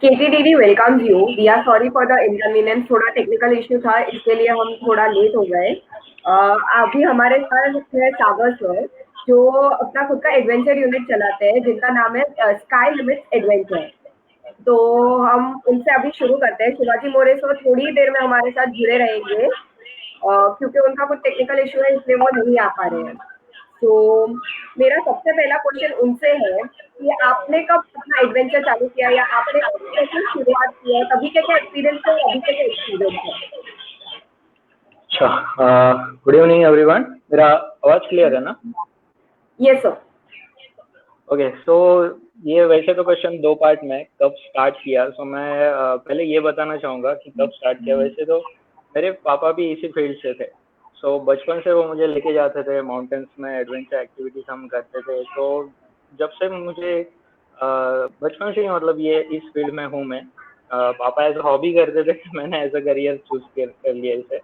KTDD welcomes you. We are sorry for the inconvenience, थोड़ा technical issue था, इसके लिए हम थोड़ा लेट हो गए। अभी हमारे साथ है सागर सर, जो अपना खुद का एडवेंचर यूनिट चलाते हैं, जिनका नाम है स्काई लिमिट्स एडवेंचर। तो हम उनसे अभी शुरू करते हैं। शिवाजी मोरे सर थोड़ी देर में हमारे साथ जुड़े रहेंगे, क्योंकि उनका कुछ टेक्निकल इश्यू है, इसलिए वो नहीं आ पा रहे हैं। तो मेरा सबसे पहला क्वेश्चन उनसे है कि आपने कब अपना एडवेंचर चालू किया, या आपने कब कैसे शुरुआत की है, तभी क्या क्या एक्सपीरियंस है और अभी क्या क्या एक्सपीरियंस है? अच्छा, गुड इवनिंग एवरीवन। मेरा आवाज क्लियर है ना? Yes sir. ओके, सो ये वैसे तो क्वेश्चन दो पार्ट में, कब स्टार्ट किया। सो मैं पहले ये बताना चाहूँगा कि कब स्टार्ट किया। वैसे तो मेरे पापा भी इसी फील्ड से थे। सो बचपन से वो मुझे लेके जाते थे माउंटेन्स में, एडवेंचर एक्टिविटीज हम करते थे। तो जब से मुझे बचपन से ही मतलब ये इस फील्ड में हूँ मैं। पापा एज अ हॉबी करते थे, मैंने एज अ करियर चूज कर लिया इसे।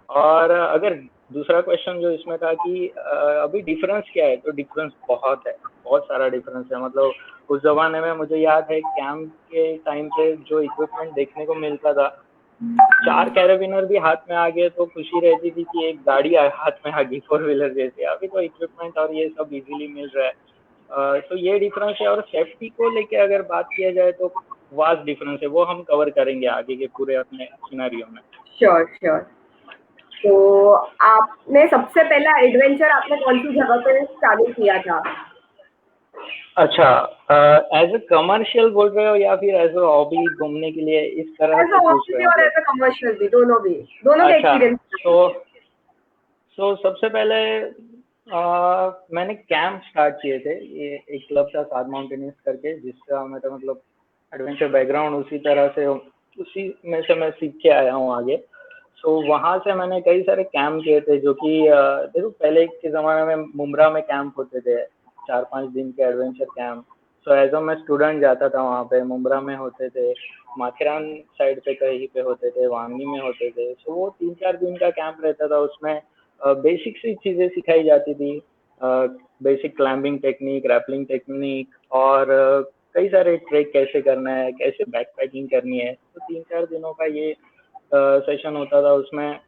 और अगर दूसरा क्वेश्चन जो इसमें था कि अभी डिफरेंस क्या है, तो डिफरेंस बहुत है, बहुत सारा डिफरेंस है। मतलब उस जमाने में मुझे याद है कैंप के टाइम पे जो इक्विपमेंट देखने को मिलता था, 4 कैरेबिनर भी हाथ में आ गए तो खुशी रहती थी कि एक गाड़ी हाथ में आ गई, 4 व्हीलर जैसे। अभी तो इक्विपमेंट और ये सब इजीली मिल रहा है। तो ये डिफरेंस है। और सेफ्टी को लेके अगर बात किया जाए तो वास्ट डिफरेंस है, वो हम कवर करेंगे आगे के पूरे अपने सिनेरियो में। Sure sure. तो आपने सबसे पहला एडवेंचर आपने कौन सी जगह पे चालू किया था? अच्छा, एज अ कमर्शियल बोल रहे हो या फिर एज अ हॉबी घूमने के लिए, इस तरह एज से अ पूछ हॉबी रहे भी हो और मतलब? एज अ कमर्शियल भी, दोनों भी, दोनों का अच्छा, एक्सपीरियंस। तो सबसे पहले मैंने कैंप स्टार्ट किए थे। ये एक क्लब था साध माउंटेनियर्स करके, जिसका मेरा मतलब एडवेंचर बैकग्राउंड उसी तरह से, उसी में से मैं सीख के आया हूँ आगे। सो वहाँ से मैंने कई सारे कैंप किए थे, जो कि देखो पहले के ज़माने में मुमरा में कैंप होते थे, 4-5 दिन के adventure camp. So as a मैं स्टूडेंट जाता था वहाँ पे, मुमरा में होते थे, माथेरान साइड पे कहीं पे होते थे, वांगी में होते थे। सो वो 3-4 दिन का कैंप रहता था। उसमें बेसिक सी चीज़ें सिखाई जाती थी, basic climbing technique, rappelling technique, और कई सारे ट्रेक कैसे करना है, कैसे बैक पैकिंग करनी है। तो 3-4 दिनों का ये सेशन होता था। उसमें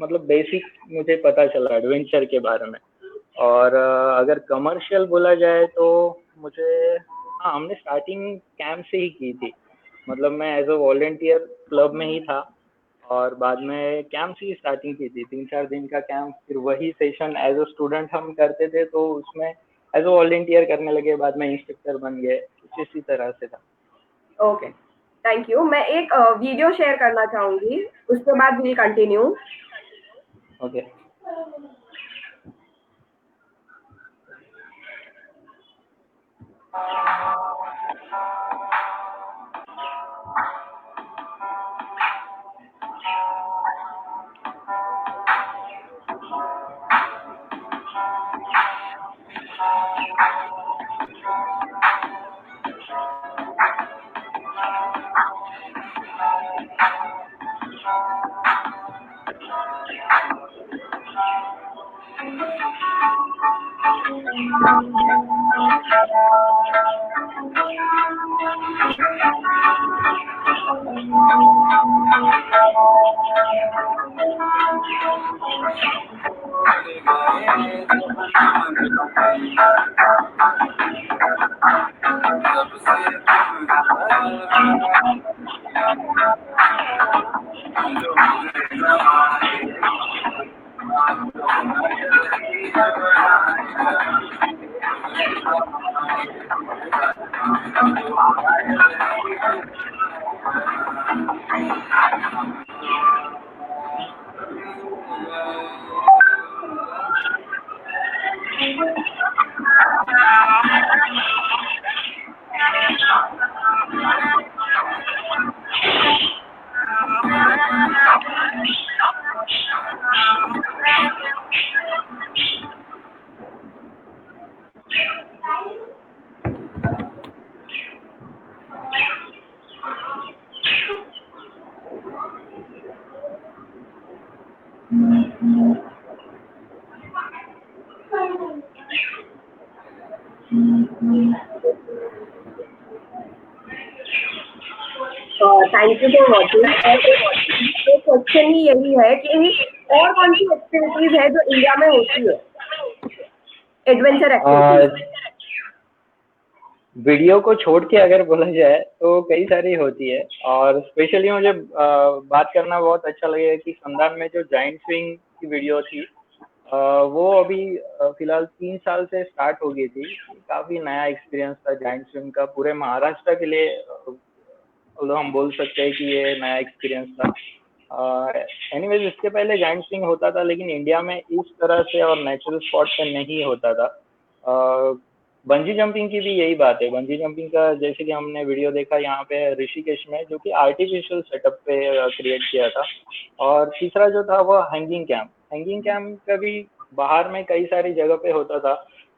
मतलब बेसिक मुझे पता चला एडवेंचर के बारे में। और अगर कमर्शियल बोला जाए तो मुझे, हाँ, हमने स्टार्टिंग कैंप से ही की थी। मतलब मैं एज अ वॉलेंटियर क्लब में ही था, और बाद में कैंप से ही स्टार्टिंग की थी। 3-4 दिन का कैंप, फिर वही सेशन एज अ स्टूडेंट हम करते थे, तो उसमें एज अ वॉलेंटियर करने लगे, बाद में इंस्ट्रक्टर बन गए, कुछ इसी तरह से था। Okay, thank you. मैं एक वीडियो शेयर करना चाहूंगी, उसके बाद will continue. Okay. Thank you for watching. तो क्वेश्चन ही यही है कि और कौन सी एक्टिविटीज है जो इंडिया में होती है, एडवेंचर एक्टिविटीज? वीडियो को छोड़ के अगर बोला जाए तो कई सारी होती है, और स्पेशली मुझे बात करना बहुत अच्छा लगेगा कि संदान में जो जाइंट स्विंग की वीडियो थी, वो अभी फिलहाल 3 साल से स्टार्ट हो गई थी। काफी नया एक्सपीरियंस था जाइंट स्विंग का पूरे महाराष्ट्र के लिए, मतलब हम बोल सकते हैं कि ये नया एक्सपीरियंस था। एनीवेज, इसके पहले जाइंट स्विंग होता था लेकिन इंडिया में इस तरह से और नेचुरल स्पॉट पे नहीं होता था। बंजी जंपिंग की भी यही बात है। बंजी जंपिंग का जैसे कि हमने वीडियो देखा यहाँ पे ऋषिकेश में, जो कि आर्टिफिशियल सेटअप पे क्रिएट किया था। और तीसरा जो था वो हैंगिंग कैंप। हैंगिंग कैंप का भी बाहर में कई सारी जगह पे होता था,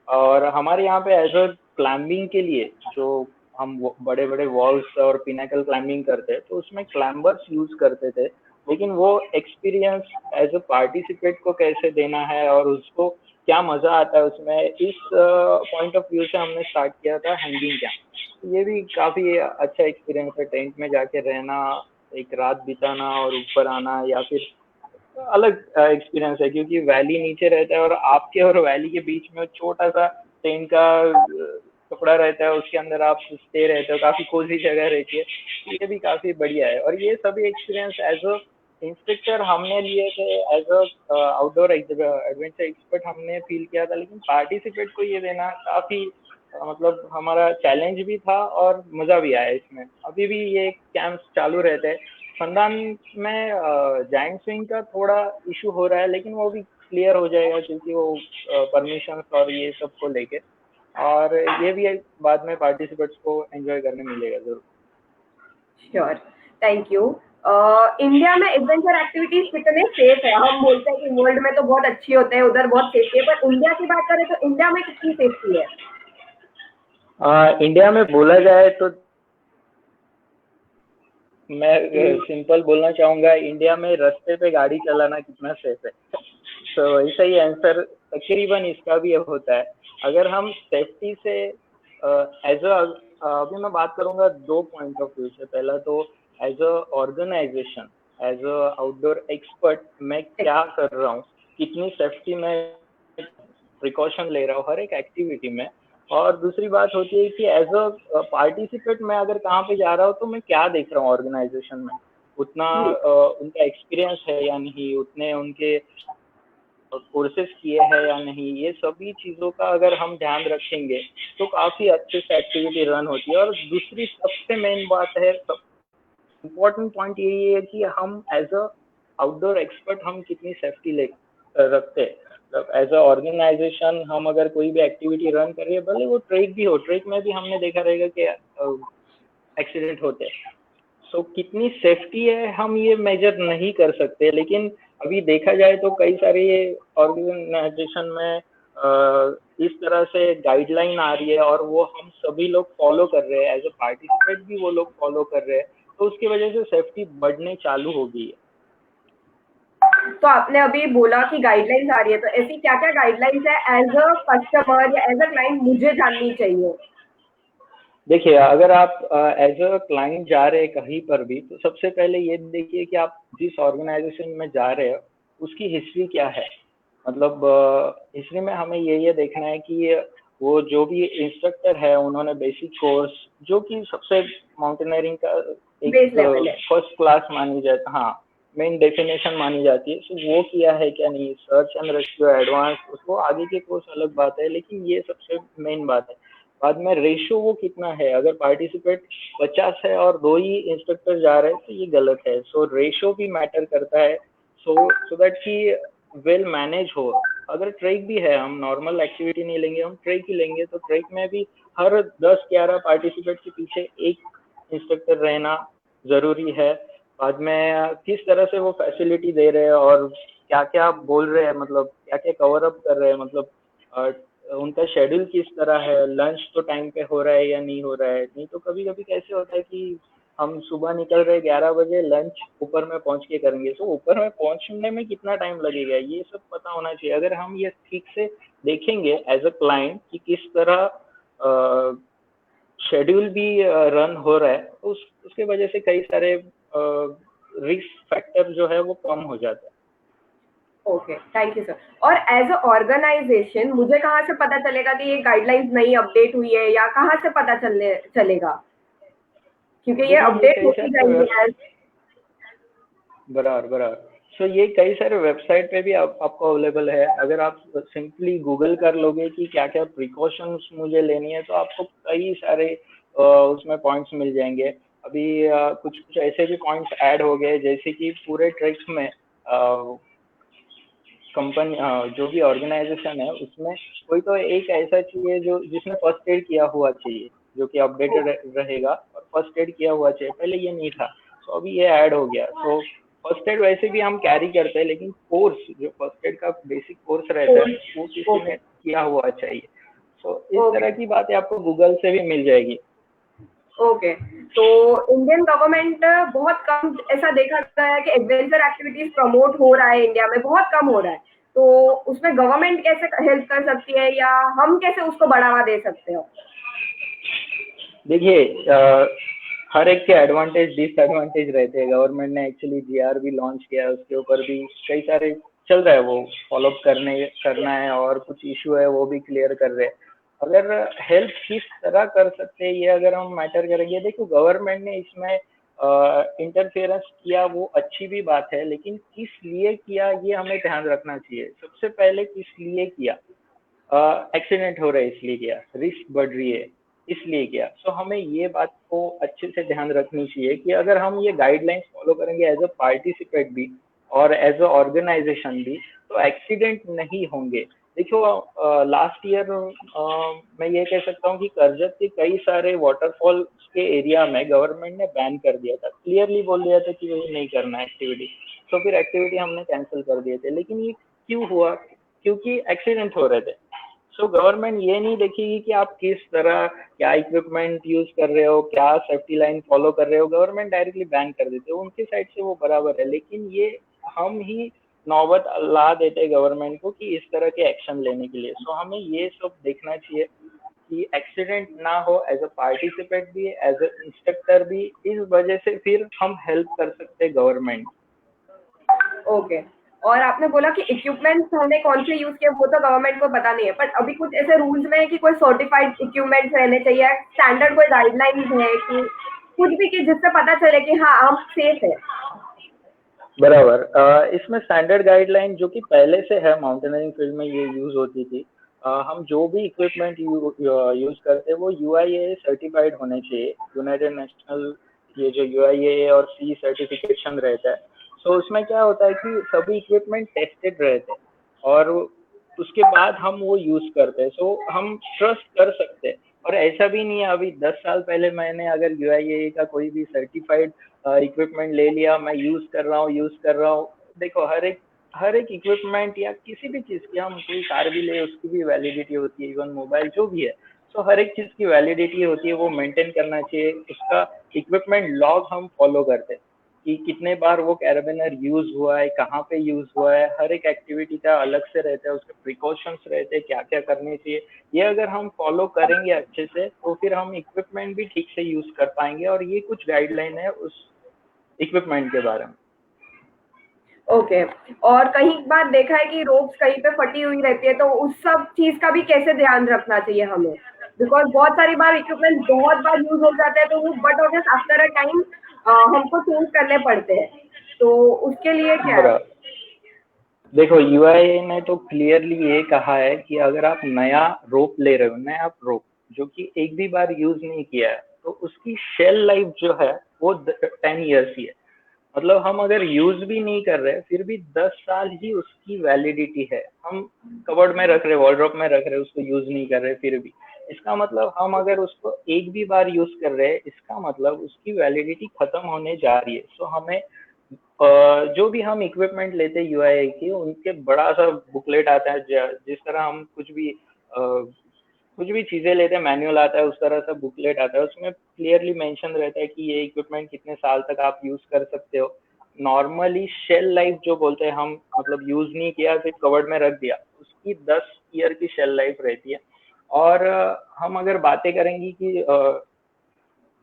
और हमारे यहाँ पे एज अ क्लाइंबिंग के लिए जो हम बड़े बड़े वॉल्स और पिनाकल क्लाइंबिंग करते तो उसमें क्लाइंबर्स यूज करते थे। लेकिन वो एक्सपीरियंस एज अ पार्टिसिपेट को कैसे देना है और उसको क्या मजा आता है उसमें, इस पॉइंट ऑफ व्यू से हमने स्टार्ट किया था हैंगिंग कैंप। ये भी काफी अच्छा एक्सपीरियंस है, टेंट में जाके रहना, एक रात बिताना और ऊपर आना, या फिर अलग एक्सपीरियंस है क्योंकि वैली नीचे रहता है और आपके और वैली के बीच में छोटा सा टेंट का टुकड़ा रहता है, उसके अंदर आप स्टे रहते हो, काफी कोजी जगह रहती है। ये भी काफी बढ़िया है, और ये सभी एक्सपीरियंस एज अ इंस्ट्रक्टर हमने लिए थे, as a outdoor adventure expert हमने फील किया था। लेकिन पार्टिसिपेट को ये देना काफी मतलब हमारा चैलेंज भी था और मजा भी आया इसमें। अभी भी ये कैंप्स चालू रहते हैं। संदान में जाइंट स्विंग का थोड़ा इशू हो रहा है, लेकिन वो भी क्लियर हो जाएगा क्योंकि वो परमिशन और ये सब को लेके, और ये भी एक बाद में पार्टिसिपेट्स को एंजॉय करने मिलेगा जरूर। Sure, thank you. इंडिया में एडवेंचर एक्टिविटीज कितने सेफ है? हम बोलते हैं कि वर्ल्ड में तो बहुत अच्छी होते हैं, उधर बहुत सेफ्टी है, पर इंडिया की बात करें तो इंडिया में कितनी सेफ्टी है? इंडिया में बोला जाए तो मैं सिंपल बोलना चाहूंगा, इंडिया में रास्ते पे गाड़ी चलाना कितना सेफ है। तो ऐसा ही आंसर तकरीबन इसका भी होता है। अगर हम सेफ्टी से एज अ अभी मैं बात करूंगा दो पॉइंट ऑफ व्यू से। पहला तो as a organisation, as a outdoor expert मैं क्या कर रहा हूँ, कितनी सेफ्टी में प्रिकॉशन ले रहा हूँ हर एक एक्टिविटी में। और दूसरी बात होती है कि एज अ पार्टिसिपेट मैं अगर कहाँ पे जा रहा हूँ तो मैं क्या देख रहा हूँ ऑर्गेनाइजेशन में, उतना उनका एक्सपीरियंस है या नहीं, उतने उनके कोर्सेज किए हैं या नहीं, ये सभी चीज़ों का अगर हम ध्यान रखेंगे तो काफ़ी अच्छे से एक्टिविटी रन होती है। और दूसरी सबसे मेन बात है, सब इम्पोर्टेंट पॉइंट यही है कि हम एज अ आउटडोर एक्सपर्ट हम कितनी सेफ्टी ले रखते हैं। मतलब एज अ ऑर्गेनाइजेशन हम अगर कोई भी एक्टिविटी रन कर रहे हैं, भले वो ट्रेक भी हो, ट्रेक में भी हमने देखा रहेगा कि एक्सीडेंट होते हैं। सो कितनी सेफ्टी है हम ये मेजर नहीं कर सकते, लेकिन अभी देखा जाए तो कई सारे ऑर्गेनाइजेशन में इस तरह से गाइडलाइन आ रही है और वो हम सभी लोग फॉलो कर रहे हैं, एज अ पार्टिसिपेट भी वो लोग फॉलो कर रहे हैं, तो उसकी वजह से सेफ्टी बढ़ने चालू हो गई है। तो आपने अभी बोला कि गाइडलाइंस आ रही है, तो ऐसी क्या-क्या गाइडलाइंस है एज़ अ कस्टमर या एज़ अ क्लाइंट मुझे जाननी चाहिए? देखिए, अगर आप एज अ क्लाइंट जा रहे हैं कहीं पर भी, तो सबसे पहले ये देखिए कि आप जिस ऑर्गेनाइजेशन में जा रहे हो उसकी हिस्ट्री क्या है। मतलब हिस्ट्री में हमें ये देखना है कि वो जो भी इंस्ट्रक्टर है उन्होंने बेसिक कोर्स, जो कि सबसे माउंटेनियरिंग का एक बेस लेवल है। फर्स्ट क्लास मानी जाती, हाँ मेन डेफिनेशन मानी जाती है, तो वो किया है क्या नहीं, सर्च एंड रेस्क्यू एडवांस, उसको आगे के कोर्स अलग बात है, लेकिन ये सबसे मेन बात है। बाद में रेशो वो कितना है, अगर पार्टिसिपेट 50 है और 2 ही इंस्ट्रक्टर जा रहे हैं तो ये गलत है। सो रेशो भी मैटर करता है, सो दैट कि वेल मैनेज हो। अगर ट्रेक भी है, हम नॉर्मल एक्टिविटी नहीं लेंगे, हम ट्रेक ही लेंगे, तो ट्रेक में भी हर 10-11 पार्टिसिपेट के पीछे एक इंस्ट्रक्टर रहना जरूरी है। बाद में किस तरह से वो फैसिलिटी दे रहे हैं और क्या क्या बोल रहे हैं, मतलब क्या क्या कवर अप कर रहे हैं, मतलब उनका शेड्यूल किस तरह है, लंच तो टाइम पे हो रहा है या नहीं हो रहा है। नहीं तो कभी कभी कैसे होता है कि हम सुबह निकल रहे 11 बजे, लंच ऊपर में पहुंच के करेंगे, तो ऊपर में पहुंचने में कितना टाइम लगेगा ये सब पता होना चाहिए। अगर हम ये ठीक से देखेंगे एज अ क्लाइंट कि किस तरह शेड्यूल भी रन हो रहा है, तो उसके वजह से कई सारे रिस्क फैक्टर जो है वो कम हो जाता है। Okay, thank you sir. और एज अ ऑर्गेनाइजेशन मुझे कहाँ से पता चलेगा कि ये गाइडलाइंस नई अपडेट हुई है, या कहाँ से पता चलने चलेगा, क्योंकि ये देखिए ये अपडेट कई होती सारे जाएगी एज। बराबर बराबर। सो ये कई सारे वेबसाइट पे भी आपको अवेलेबल है। अगर आप सिंपली गूगल कर लोगे कि क्या क्या प्रिकॉशंस मुझे लेनी है, तो आपको कई सारे उसमें पॉइंट्स मिल जाएंगे। अभी कुछ कुछ ऐसे भी पॉइंट्स ऐड हो गए, जैसे कि पूरे ट्रैक्स में कंपनी जो भी ऑर्गेनाइजेशन है उसमें कोई तो एक ऐसा चाहिए जो जिसने फर्स्ट एड किया हुआ चाहिए, जो कि अपडेटेड रहेगा, और फर्स्ट एड किया हुआ चाहिए, पहले ये नहीं था। तो अभी ये ऐड हो गया। तो फर्स्ट एड वैसे भी हम कैरी करते हैं, लेकिन कोर्स जो फर्स्ट एड का बेसिक कोर्स रहता है वो किसी ओके। ने किया हुआ चाहिए। तो इस ओके। तरह की बातें आपको गूगल से भी मिल जाएगी। ओके। तो इंडियन गवर्नमेंट बहुत कम ऐसा देखा गया है कि एडवेंचर एक्टिविटीज प्रमोट हो रहा है इंडिया में, बहुत कम हो रहा है। तो उसमें गवर्नमेंट कैसे हेल्प कर सकती है, या हम कैसे उसको बढ़ावा दे सकते हो? देखिए हर एक के एडवांटेज डिसएडवांटेज रहते हैं। गवर्नमेंट ने एक्चुअली जीआर भी लॉन्च किया है, उसके ऊपर भी कई सारे चल रहा है, वो फॉलो अप करना है, और कुछ इशू है वो भी क्लियर कर रहे हैं। अगर हेल्प किस तरह कर सकते हैं ये अगर हम मैटर करेंगे, देखो गवर्नमेंट ने इसमें इंटरफेरेंस किया वो अच्छी भी बात है, लेकिन किस लिए किया ये हमें ध्यान रखना चाहिए। सबसे पहले किस लिए किया? एक्सीडेंट हो रहा है इसलिए किया, रिस्क बढ़ रही है इसलिए किया। सो हमें ये बात को अच्छे से ध्यान रखनी चाहिए कि अगर हम ये गाइडलाइंस फॉलो करेंगे एज अ पार्टिसिपेट भी और एज अ ऑर्गेनाइजेशन भी, तो एक्सीडेंट नहीं होंगे। देखो लास्ट ईयर मैं ये कह सकता हूँ कि करजत के कई सारे वाटरफॉल के एरिया में गवर्नमेंट ने बैन कर दिया था, क्लियरली बोल दिया था कि वही नहीं करना एक्टिविटी। तो फिर एक्टिविटी हमने कैंसिल कर दिए थे। लेकिन ये क्यों हुआ? क्योंकि एक्सीडेंट हो रहे थे। सो गवर्नमेंट ये नहीं देखेगी कि आप किस तरह क्या इक्विपमेंट यूज कर रहे हो, क्या सेफ्टी लाइन फॉलो कर रहे हो, गवर्नमेंट डायरेक्टली बैन कर देते हो, उनकी साइड से वो बराबर है। लेकिन ये हम ही नौबत ला देते हैं गवर्नमेंट को कि इस तरह के एक्शन लेने के लिए। सो हमें ये सब देखना चाहिए कि एक्सीडेंट ना हो, एज अ पार्टिसिपेट भी एज अ इंस्ट्रक्टर भी। इस वजह से फिर हम हेल्प कर सकते हैं गवर्नमेंट। ओके। और आपने बोला कि इक्विपमेंट्स हमने कौन से यूज किए वो तो गवर्नमेंट को पता नहीं है, बट अभी कुछ ऐसे रूल्स में है कि कोई सर्टिफाइड इक्विपमेंट्स रहने चाहिए, स्टैंडर्ड कोई गाइडलाइंस है कि कुछ भी, कि जिससे पता चले कि हाँ हम सेफ है? बराबर। इसमें स्टैंडर्ड गाइडलाइन जो कि पहले से है, माउंटेनियरिंग फील्ड में ये यूज होती थी। हम जो भी इक्विपमेंट यूज करते हैं वो यूआईएए सर्टिफाइड होने चाहिए। यूनाइटेड नेशनल ये जो यूआईएए और सी सर्टिफिकेशन रहता है, तो उसमें क्या होता है कि सभी इक्विपमेंट टेस्टेड रहते हैं, और उसके बाद हम वो यूज करते हैं। सो हम ट्रस्ट कर सकते हैं। और ऐसा भी नहीं है, अभी 10 साल पहले मैंने अगर यूआईएए का कोई भी सर्टिफाइड इक्विपमेंट ले लिया, मैं यूज कर रहा हूँ। देखो हर एक इक्विपमेंट या किसी भी चीज की, हम कोई कार भी ले उसकी भी वैलिडिटी होती है, इवन मोबाइल जो भी है। सो हर एक चीज की वैलिडिटी होती है, वो मेंटेन करना चाहिए। उसका इक्विपमेंट लॉग हम फॉलो करते हैं कि कितने बार वो कैराबिनर यूज हुआ है, कहाँ पे यूज हुआ है। हर एक एक्टिविटी का अलग से रहता है, उसके प्रिकॉशंस रहते हैं, क्या क्या करने चाहिए। ये अगर हम फॉलो करेंगे अच्छे से, तो फिर हम इक्विपमेंट भी ठीक से यूज कर पाएंगे। और ये कुछ गाइडलाइन है उस इक्विपमेंट के बारे में। ओके। और कहीं बार देखा है कि रोप्स कहीं पे फटी हुई रहती है, तो उस सब चीज का भी कैसे ध्यान रखना चाहिए हमें? बिकॉज बहुत सारी बार इक्विपमेंट बहुत बार यूज हो जाते हैं, तो वो but of after a time हमको चेंज करने पड़ते हैं। तो उसके लिए क्या है? बराबर। देखो यूआईए ने तो क्लियरली ये कहा है कि अगर आप नया रोप ले रहे हो, नया रोप जो कि एक भी बार यूज नहीं किया है, तो उसकी शेल लाइफ जो है वो 10 years ही है। मतलब हम अगर यूज भी नहीं कर रहे फिर भी 10 साल ही उसकी वैलिडिटी है। हम कवर्ड में रख रहे, वॉलड्रॉप में रख रहे, उसको यूज नहीं कर रहे फिर भी, इसका मतलब हम अगर उसको एक भी बार यूज कर रहे हैं, इसका मतलब उसकी वैलिडिटी खत्म होने जा रही है। सो हमें जो भी हम इक्विपमेंट लेते हैं यूआईए की, उनके बड़ा सा बुकलेट आता है। जिस तरह हम कुछ भी चीजें लेते हैं, मैनुअल आता है, उस तरह से बुकलेट आता है। उसमें क्लियरली मेंशन रहता है कि ये इक्विपमेंट कितने साल तक आप यूज कर सकते हो। नॉर्मली शेल लाइफ जो बोलते हैं हम, मतलब यूज नहीं किया फिर कवर्ड में रख दिया, उसकी 10 ईयर की शेल लाइफ रहती है। और हम अगर बातें करेंगे कि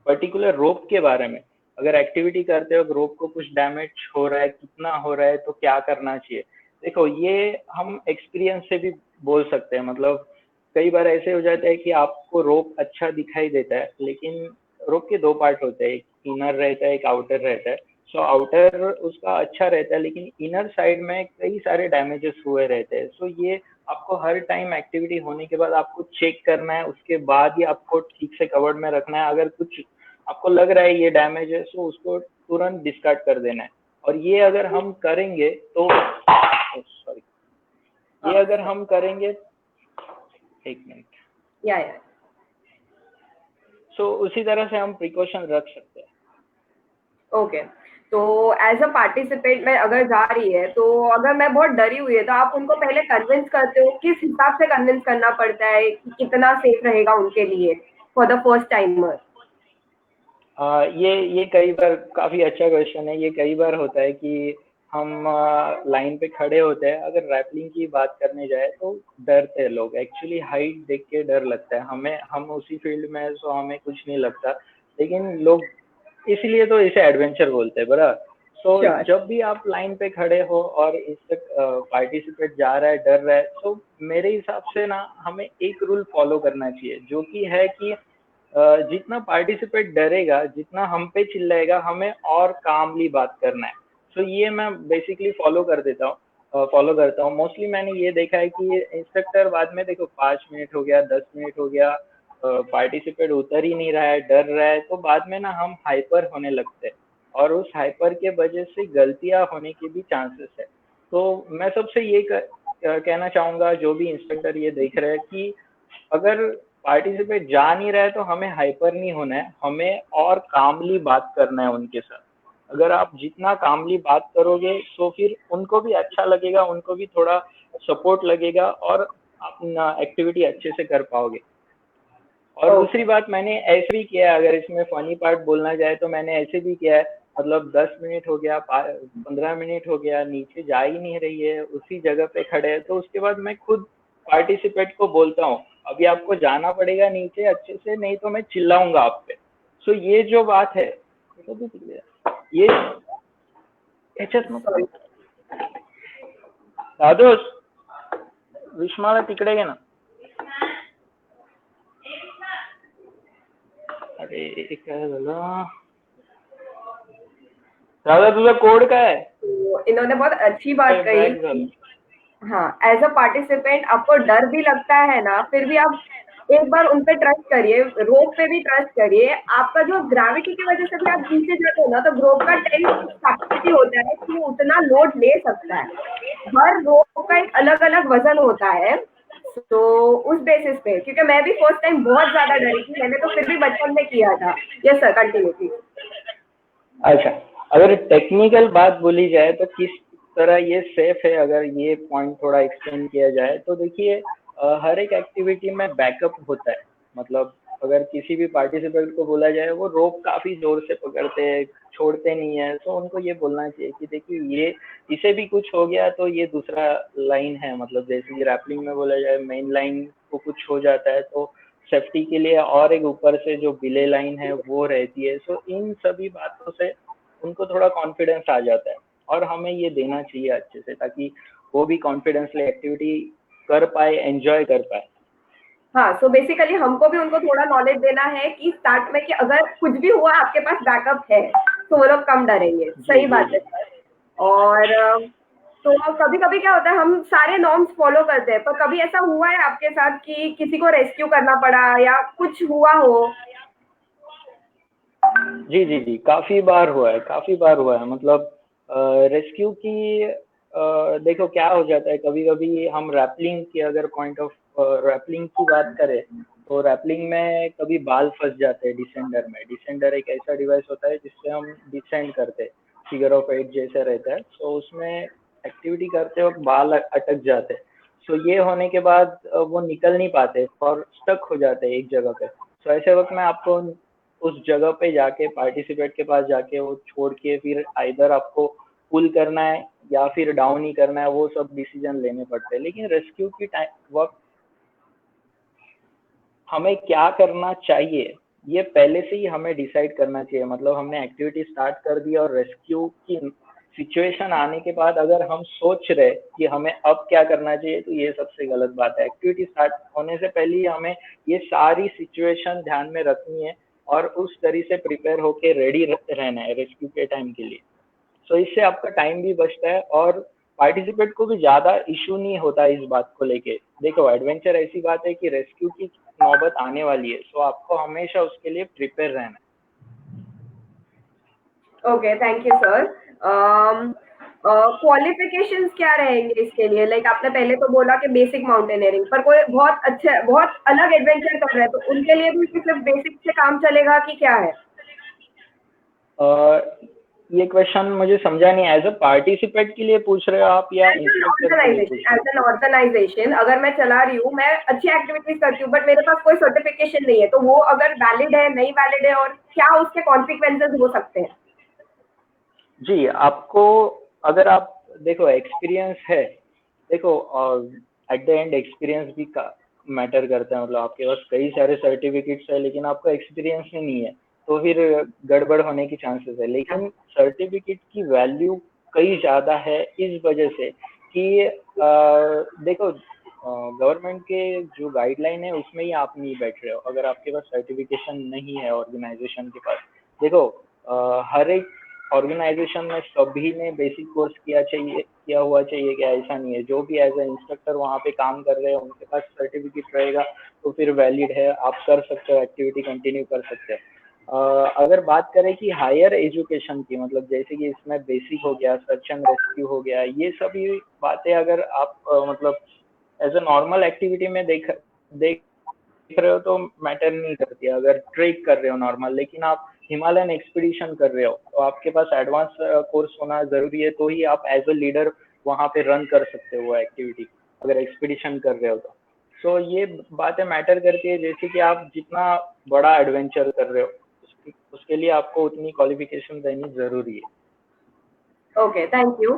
पर्टिकुलर रोप के बारे में, अगर एक्टिविटी करते हो रोप को कुछ डैमेज हो रहा है, कितना हो रहा है, तो क्या करना चाहिए। देखो ये हम एक्सपीरियंस से भी बोल सकते हैं। मतलब कई बार ऐसे हो जाता है कि आपको रोप अच्छा दिखाई देता है, लेकिन रोप के दो पार्ट होते हैं, एक इनर रहता है, एक आउटर रहता है। सो आउटर उसका अच्छा रहता है, लेकिन इनर साइड में कई सारे डैमेजेस हुए रहते हैं। सो ये आपको हर टाइम एक्टिविटी होने के बाद आपको चेक करना है, उसके बाद ही आपको ठीक से कवर्ड में रखना है। अगर कुछ आपको लग रहा है ये डैमेज है, तो उसको तुरंत डिस्कार्ड कर देना है। और ये अगर हम करेंगे तो सॉरी, ये अगर हम करेंगे, एक मिनट, या सो उसी तरह से हम प्रिकॉशन रख सकते हैं। ओके। तो एज अ पार्टिसिपेंट मैं अगर जा रही है, तो अगर मैं बहुत डरी हुई है, तो आप उनको पहले कन्विंस करते हो, किस हिसाब से कन्विंस करना पड़ता है कि कितना सेफ रहेगा उनके लिए फॉर द फर्स्ट टाइमर? ये कई बार काफी अच्छा क्वेश्चन है। ये कई बार होता है कि हम लाइन पे खड़े होते हैं, अगर रैपलिंग की बात करने जाए तो डरते हैं लोग। एक्चुअली हाइट देख के डर लगता है हमें, हम उसी फील्ड में हैं, सो हमें कुछ नहीं लगता, लेकिन लोग इसलिए तो इसे एडवेंचर बोलते हैं बरा। तो श्योर। जब भी आप लाइन पे खड़े हो और इस तक पार्टिसिपेट जा रहा है, डर रहा है, तो मेरे हिसाब से ना हमें एक रूल फॉलो करना चाहिए, जो कि है कि जितना पार्टिसिपेट डरेगा, जितना हम पे चिल्लाएगा, हमें और कामली बात करना है। सो ये मैं बेसिकली फॉलो करता हूँ। मोस्टली मैंने ये देखा है कि इंस्ट्रक्टर बाद में, देखो 5 मिनट हो गया, 10 मिनट हो गया, पार्टिसिपेट उतर ही नहीं रहा है, डर रहा है, तो बाद में ना हम हाइपर होने लगते हैं, और उस हाइपर के वजह से गलतियां होने के भी चांसेस है। तो मैं सबसे ये कहना चाहूंगा, जो भी इंस्ट्रक्टर ये देख रहे हैं, कि अगर पार्टिसिपेट जा नहीं रहा है तो हमें हाइपर नहीं होना है, हमें और कामली बात करना है उनके साथ। अगर आप जितना कामली बात करोगे, तो फिर उनको भी अच्छा लगेगा, उनको भी थोड़ा सपोर्ट लगेगा, और आप एक्टिविटी अच्छे से कर पाओगे। और दूसरी ओके। बात, मैंने ऐसे भी किया है, अगर इसमें फनी पार्ट बोलना जाए तो मैंने ऐसे भी किया है। मतलब 10 मिनट हो गया, 15 मिनट हो गया, नीचे जा ही नहीं रही है, उसी जगह पे खड़े हैं, तो उसके बाद मैं खुद पार्टिसिपेट को बोलता हूँ, अभी आपको जाना पड़ेगा नीचे अच्छे से, नहीं तो मैं चिल्लाऊंगा आप पे। सो ये जो बात है, ये ह्याच्यात नको सॉरी। दादोस, विश्माला तिकडे घे ना। अरे काय झालं दादा, तुझा कोड काय आहे? तो इन्होंने बहुत अच्छी बात कही बॅक झालं। कि हाँ, एज अ पार्टिसिपेंट आपको डर भी लगता है ना, फिर भी आप एक बार उन पे ट्रस्ट करिए, रोप पे भी ट्रस्ट करिए। आपका जो ग्रेविटी की वजह से भी आप नीचे जाते हो ना, तो रोप का 10 कैपेसिटी होता है कि वो उतना लोड ले सकता है। हर रोप का एक अलग-अलग वजन होता है। तो उस बेसिस पे, क्योंकि मैं भी फर्स्ट टाइम बहुत ज़्यादा डरी थी, मैंने तो फिर भी बचपन में किया था। Yes sir, continue please. अच्छा, अगर टेक्निकल बात बोली जाए तो किस तरह ये सेफ है, अगर ये पॉइंट थोड़ा एक्सप्लेन किया जाए तो देखिए, हर एक एक्टिविटी में बैकअप होता है। मतलब अगर किसी भी पार्टिसिपेंट को बोला जाए, वो रोप काफी जोर से पकड़ते हैं, छोड़ते नहीं है, तो उनको ये बोलना चाहिए कि देखिए ये इसे भी कुछ हो गया तो ये दूसरा लाइन है। मतलब जैसे कि रैपलिंग में बोला जाए, मेन लाइन को कुछ हो जाता है तो सेफ्टी के लिए और एक ऊपर से जो बिले लाइन है वो रहती है। सो इन सभी बातों से उनको थोड़ा कॉन्फिडेंस आ जाता है, और हमें ये देना चाहिए अच्छे से, ताकि वो भी कॉन्फिडेंसली एक्टिविटी कर पाए, एंजॉय कर पाए। हाँ, सो बेसिकली हमको भी उनको थोड़ा नॉलेज देना है कि स्टार्ट में कि अगर कुछ भी हुआ आपके पास बैकअप है, तो वो लोग कम डरेंगे। जी सही जी बात है जी। सर। और तो कभी-कभी क्या होता है, हम सारे नॉर्म्स फॉलो करते हैं, पर कभी ऐसा हुआ है आपके साथ कि किसी को रेस्क्यू करना पड़ा या कुछ हुआ हो? जी जी जी, काफी बार हुआ है, काफी बार हुआ है। मतलब रेस्क्यू की देखो क्या हो जाता है, कभी कभी हम रैपलिंग की अगर पॉइंट ऑफ रैपलिंग की बात करें, तो रैपलिंग में कभी बाल फंस जाते हैं डिसेंडर में। डिसेंडर एक ऐसा डिवाइस होता है जिससे हम डिसेंड करते हैं, फिगर ऑफ 8 जैसे रहता है, तो उसमें एक्टिविटी करते वक्त बाल अटक जाते हैं। सो ये होने के बाद वो निकल नहीं पाते और स्टक हो जाते हैं एक जगह पे। तो ऐसे वक्त में आपको उस जगह पे जाके, पार्टिसिपेट के पास जाके वो छोड़ के, फिर आइदर आपको पुल करना है या फिर डाउन ही करना है, वो सब डिसीजन लेने पड़ते हैं। लेकिन रेस्क्यू की टाइम वक्त हमें क्या करना चाहिए, ये पहले से ही हमें डिसाइड करना चाहिए। मतलब हमने एक्टिविटी स्टार्ट कर दी और रेस्क्यू की सिचुएशन आने के बाद अगर हम सोच रहे कि हमें अब क्या करना चाहिए, तो ये सबसे गलत बात है। एक्टिविटी स्टार्ट होने से पहले ही हमें ये सारी सिचुएशन ध्यान में रखनी है और उस तरीके से प्रिपेयर होके रेडी रहना है रेस्क्यू के टाइम के लिए। सो इससे आपका टाइम भी बचता है और पार्टिसिपेट को भी ज्यादा इशू नहीं होता इस बात को लेके। देखो एडवेंचर ऐसी बात है कि रेस्क्यू की नौबत आने वाली है, सो आपको हमेशा उसके लिए प्रिपेयर रहना है। Okay, thank you sir. Qualifications क्या रहेंगे इसके लिए? लाइक आपने पहले तो बोला कि बेसिक माउंटेनियरिंग, पर कोई बहुत अलग एडवेंचर कर रहा है, तो उनके लिए भी सिर्फ बेसिक से काम चलेगा कि क्या है? ये क्वेश्चन मुझे समझा नहीं। एज अ पार्टिसिपेट के लिए पूछ रहे हो आप या एज एन इंस्ट्रक्टर के लिए पूछ ऑर्गेनाइजेशन, रहे एज एन ऑर्गेनाइजेशन अगर मैं चला रही हूँ, मैं अच्छी एक्टिविटीज करती हूँ, बट मेरे पास कोई सर्टिफिकेशन नहीं है, तो वो अगर वैलिड है, नहीं वैलिड है, और क्या उसके कॉन्सिक्वेंसेस हो सकते हैं? हो? जी, आपको अगर आप देखो एक्सपीरियंस है, देखो एट द एंड एक्सपीरियंस भी का मैटर करता है। मतलब आपके पास कई सारे सर्टिफिकेट्स है लेकिन आपको एक्सपीरियंस ही नहीं है, तो फिर गड़बड़ होने की चांसेस है। लेकिन सर्टिफिकेट की वैल्यू कई ज़्यादा है इस वजह से कि देखो गवर्नमेंट के जो गाइडलाइन है उसमें ही आप नहीं बैठ रहे हो अगर आपके पास सर्टिफिकेशन नहीं है ऑर्गेनाइजेशन के पास। देखो हर एक ऑर्गेनाइजेशन में सभी ने बेसिक कोर्स किया हुआ चाहिए क्या, ऐसा नहीं है। जो भी एज ए इंस्ट्रक्टर वहाँ पे काम कर रहे हैं उनके पास सर्टिफिकेट रहेगा तो फिर वैलिड है, आप कर सकते हो, एक्टिविटी कंटिन्यू कर सकते हो। अगर बात करें कि हायर एजुकेशन की, मतलब जैसे कि इसमें बेसिक हो गया, सर्च एंड रेस्क्यू हो गया, ये सभी बातें अगर आप मतलब एज अ नॉर्मल एक्टिविटी में देख रहे हो तो मैटर नहीं करती। अगर ट्रेक कर रहे हो नॉर्मल, लेकिन आप हिमालयन एक्सपीडिशन कर रहे हो तो आपके पास एडवांस कोर्स होना जरूरी है, तो ही आप एज अ लीडर वहां पे रन कर सकते हो वो एक्टिविटी, अगर एक्सपीडिशन कर रहे हो तो। सो ये बातें मैटर करती है। जैसे कि आप जितना बड़ा एडवेंचर कर रहे हो उसके लिए आपको उतनी क्वालिफिकेशन रहनी जरूरी है। Okay, thank you.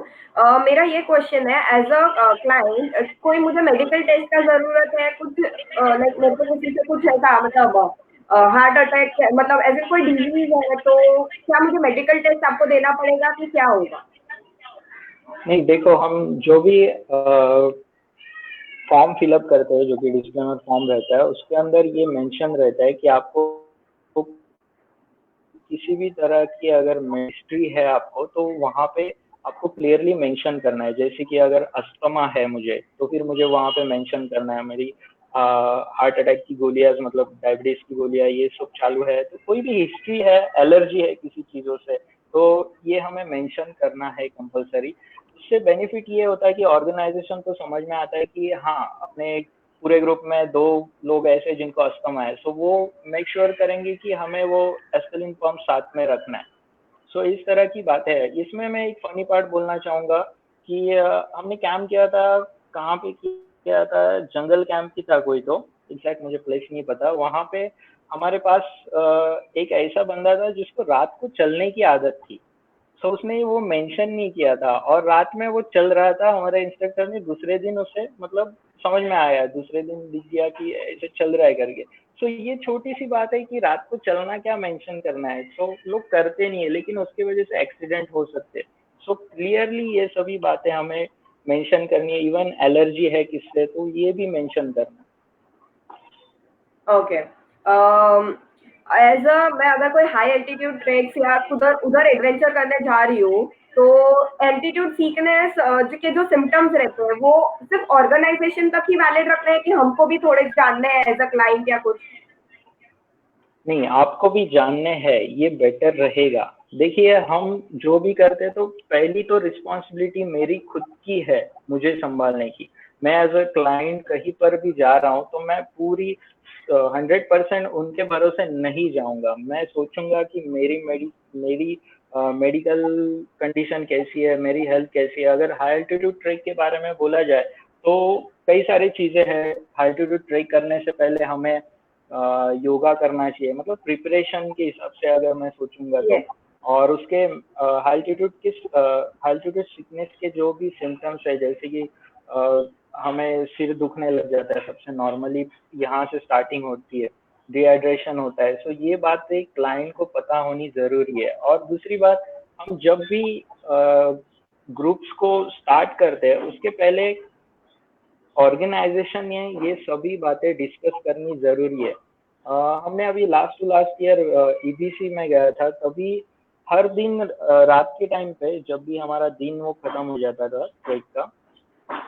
मेरा ये क्वेश्चन है, एज अ क्लाइंट कोई मुझे मेडिकल टेस्ट का ज़रूरत है कुछ? लाइक मेरे को किसी से कुछ ऐसा मतलब हार्ट अटैक, मतलब ऐसे कोई डिजीज़ है, तो क्या मुझे मेडिकल टेस्ट आपको देना पड़ेगा कि क्या होगा? नहीं देखो, हम जो भी फॉर्म फिलअप करते हैं, जो कि डिस्क्लेमर फॉर्म रहता है, उसके अंदर ये मेंशन रहता है कि आपको किसी भी तरह की अगर हिस्ट्री है आपको, तो वहाँ पे आपको क्लियरली मेंशन करना है। जैसे कि अगर अस्थमा है मुझे, तो फिर मुझे वहाँ पे मेंशन करना है मेरी हार्ट अटैक की गोलियां, मतलब डायबिटीज की गोलियां ये सब चालू है, तो कोई भी हिस्ट्री है, एलर्जी है किसी चीजों से, तो ये हमें मेंशन करना है कंपलसरी। उससे बेनिफिट ये होता है कि ऑर्गेनाइजेशन को समझ में आता है कि हाँ, अपने पूरे ग्रुप में 2 लोग ऐसे जिनको अस्थमा है, सो वो मेक श्योर करेंगे कि हमें वो एस्पिरिन पंप साथ में रखना है। सो इस तरह की बातें है। इसमें मैं एक फनी पार्ट बोलना चाहूंगा कि हमने कैंप किया था, कहाँ पे किया था, जंगल कैंप की था कोई, तो एग्जैक्ट मुझे प्लेस नहीं पता। वहां पे हमारे पास एक ऐसा बंदा था जिसको रात को चलने की आदत थी। सो उसने वो मेंशन नहीं किया था और रात में वो चल रहा था। हमारे इंस्ट्रक्टर ने दूसरे दिन उसे मतलब समझ में आया, दूसरे दिन दिख गया कि ऐसे चल रहा है करके। सो ये छोटी सी बात है कि रात को चलना क्या मेंशन करना है, सो लोग करते नहीं है लेकिन उसकी वजह से एक्सीडेंट हो सकते हैं। सो क्लियरली ये सभी बातें हमें मेंशन करनी है। इवन एलर्जी है किससे, तो ये भी मेंशन करना है। ओके। एज अ मैं अगर कोई हाई एल्टीट्यूड ट्रेक्स या उधर उधर एडवेंचर करने जा रही हूँ, तो एल्टीट्यूड सीकनेस के जो सिम्टम्स रहते हैं, वो सिर्फ ऑर्गेनाइजेशन तक ही वैलिड रखने हैं कि हमको भी थोड़े जानने हैं एज अ क्लाइंट या कुछ? नहीं, आपको भी जानने हैं, ये बेटर रहेगा। देखिए हम जो भी करते हैं तो पहली तो रिस्पॉन्सिबिलिटी मेरी खुद की है, मुझे संभालने की। मैं एज अ क्लाइंट कहीं पर भी जा रहा हूँ तो मैं पूरी 100% उनके भरोसे नहीं जाऊंगा। मैं सोचूंगा कि मेरी मेडिकल कंडीशन कैसी है, मेरी हेल्थ कैसी है। अगर हाई एल्टीट्यूड ट्रेक के बारे में बोला जाए तो कई सारी चीजें हैं। हाई एल्टीट्यूड ट्रेक करने से पहले हमें योगा करना चाहिए, मतलब प्रिपरेशन के हिसाब से अगर मैं सोचूंगा तो। यस। और उसके हाई एल्टीट्यूड सिकनेस के जो भी सिम्टम्स है, जैसे कि हमें सिर दुखने लग जाता है, सबसे नॉर्मली यहाँ से स्टार्टिंग होती है। डिहाइड्रेशन होता है। सो ये बात एक क्लाइंट को पता होनी ज़रूरी है। और दूसरी बात, हम जब भी ग्रुप्स को स्टार्ट करते हैं उसके पहले ऑर्गेनाइजेशन में ये सभी बातें डिस्कस करनी ज़रूरी है। हमने अभी last to last year EBC में गया था, तभी हर दिन रात के टाइम पे जब भी हमारा दिन वो खत्म हो जाता था ट्रेक का,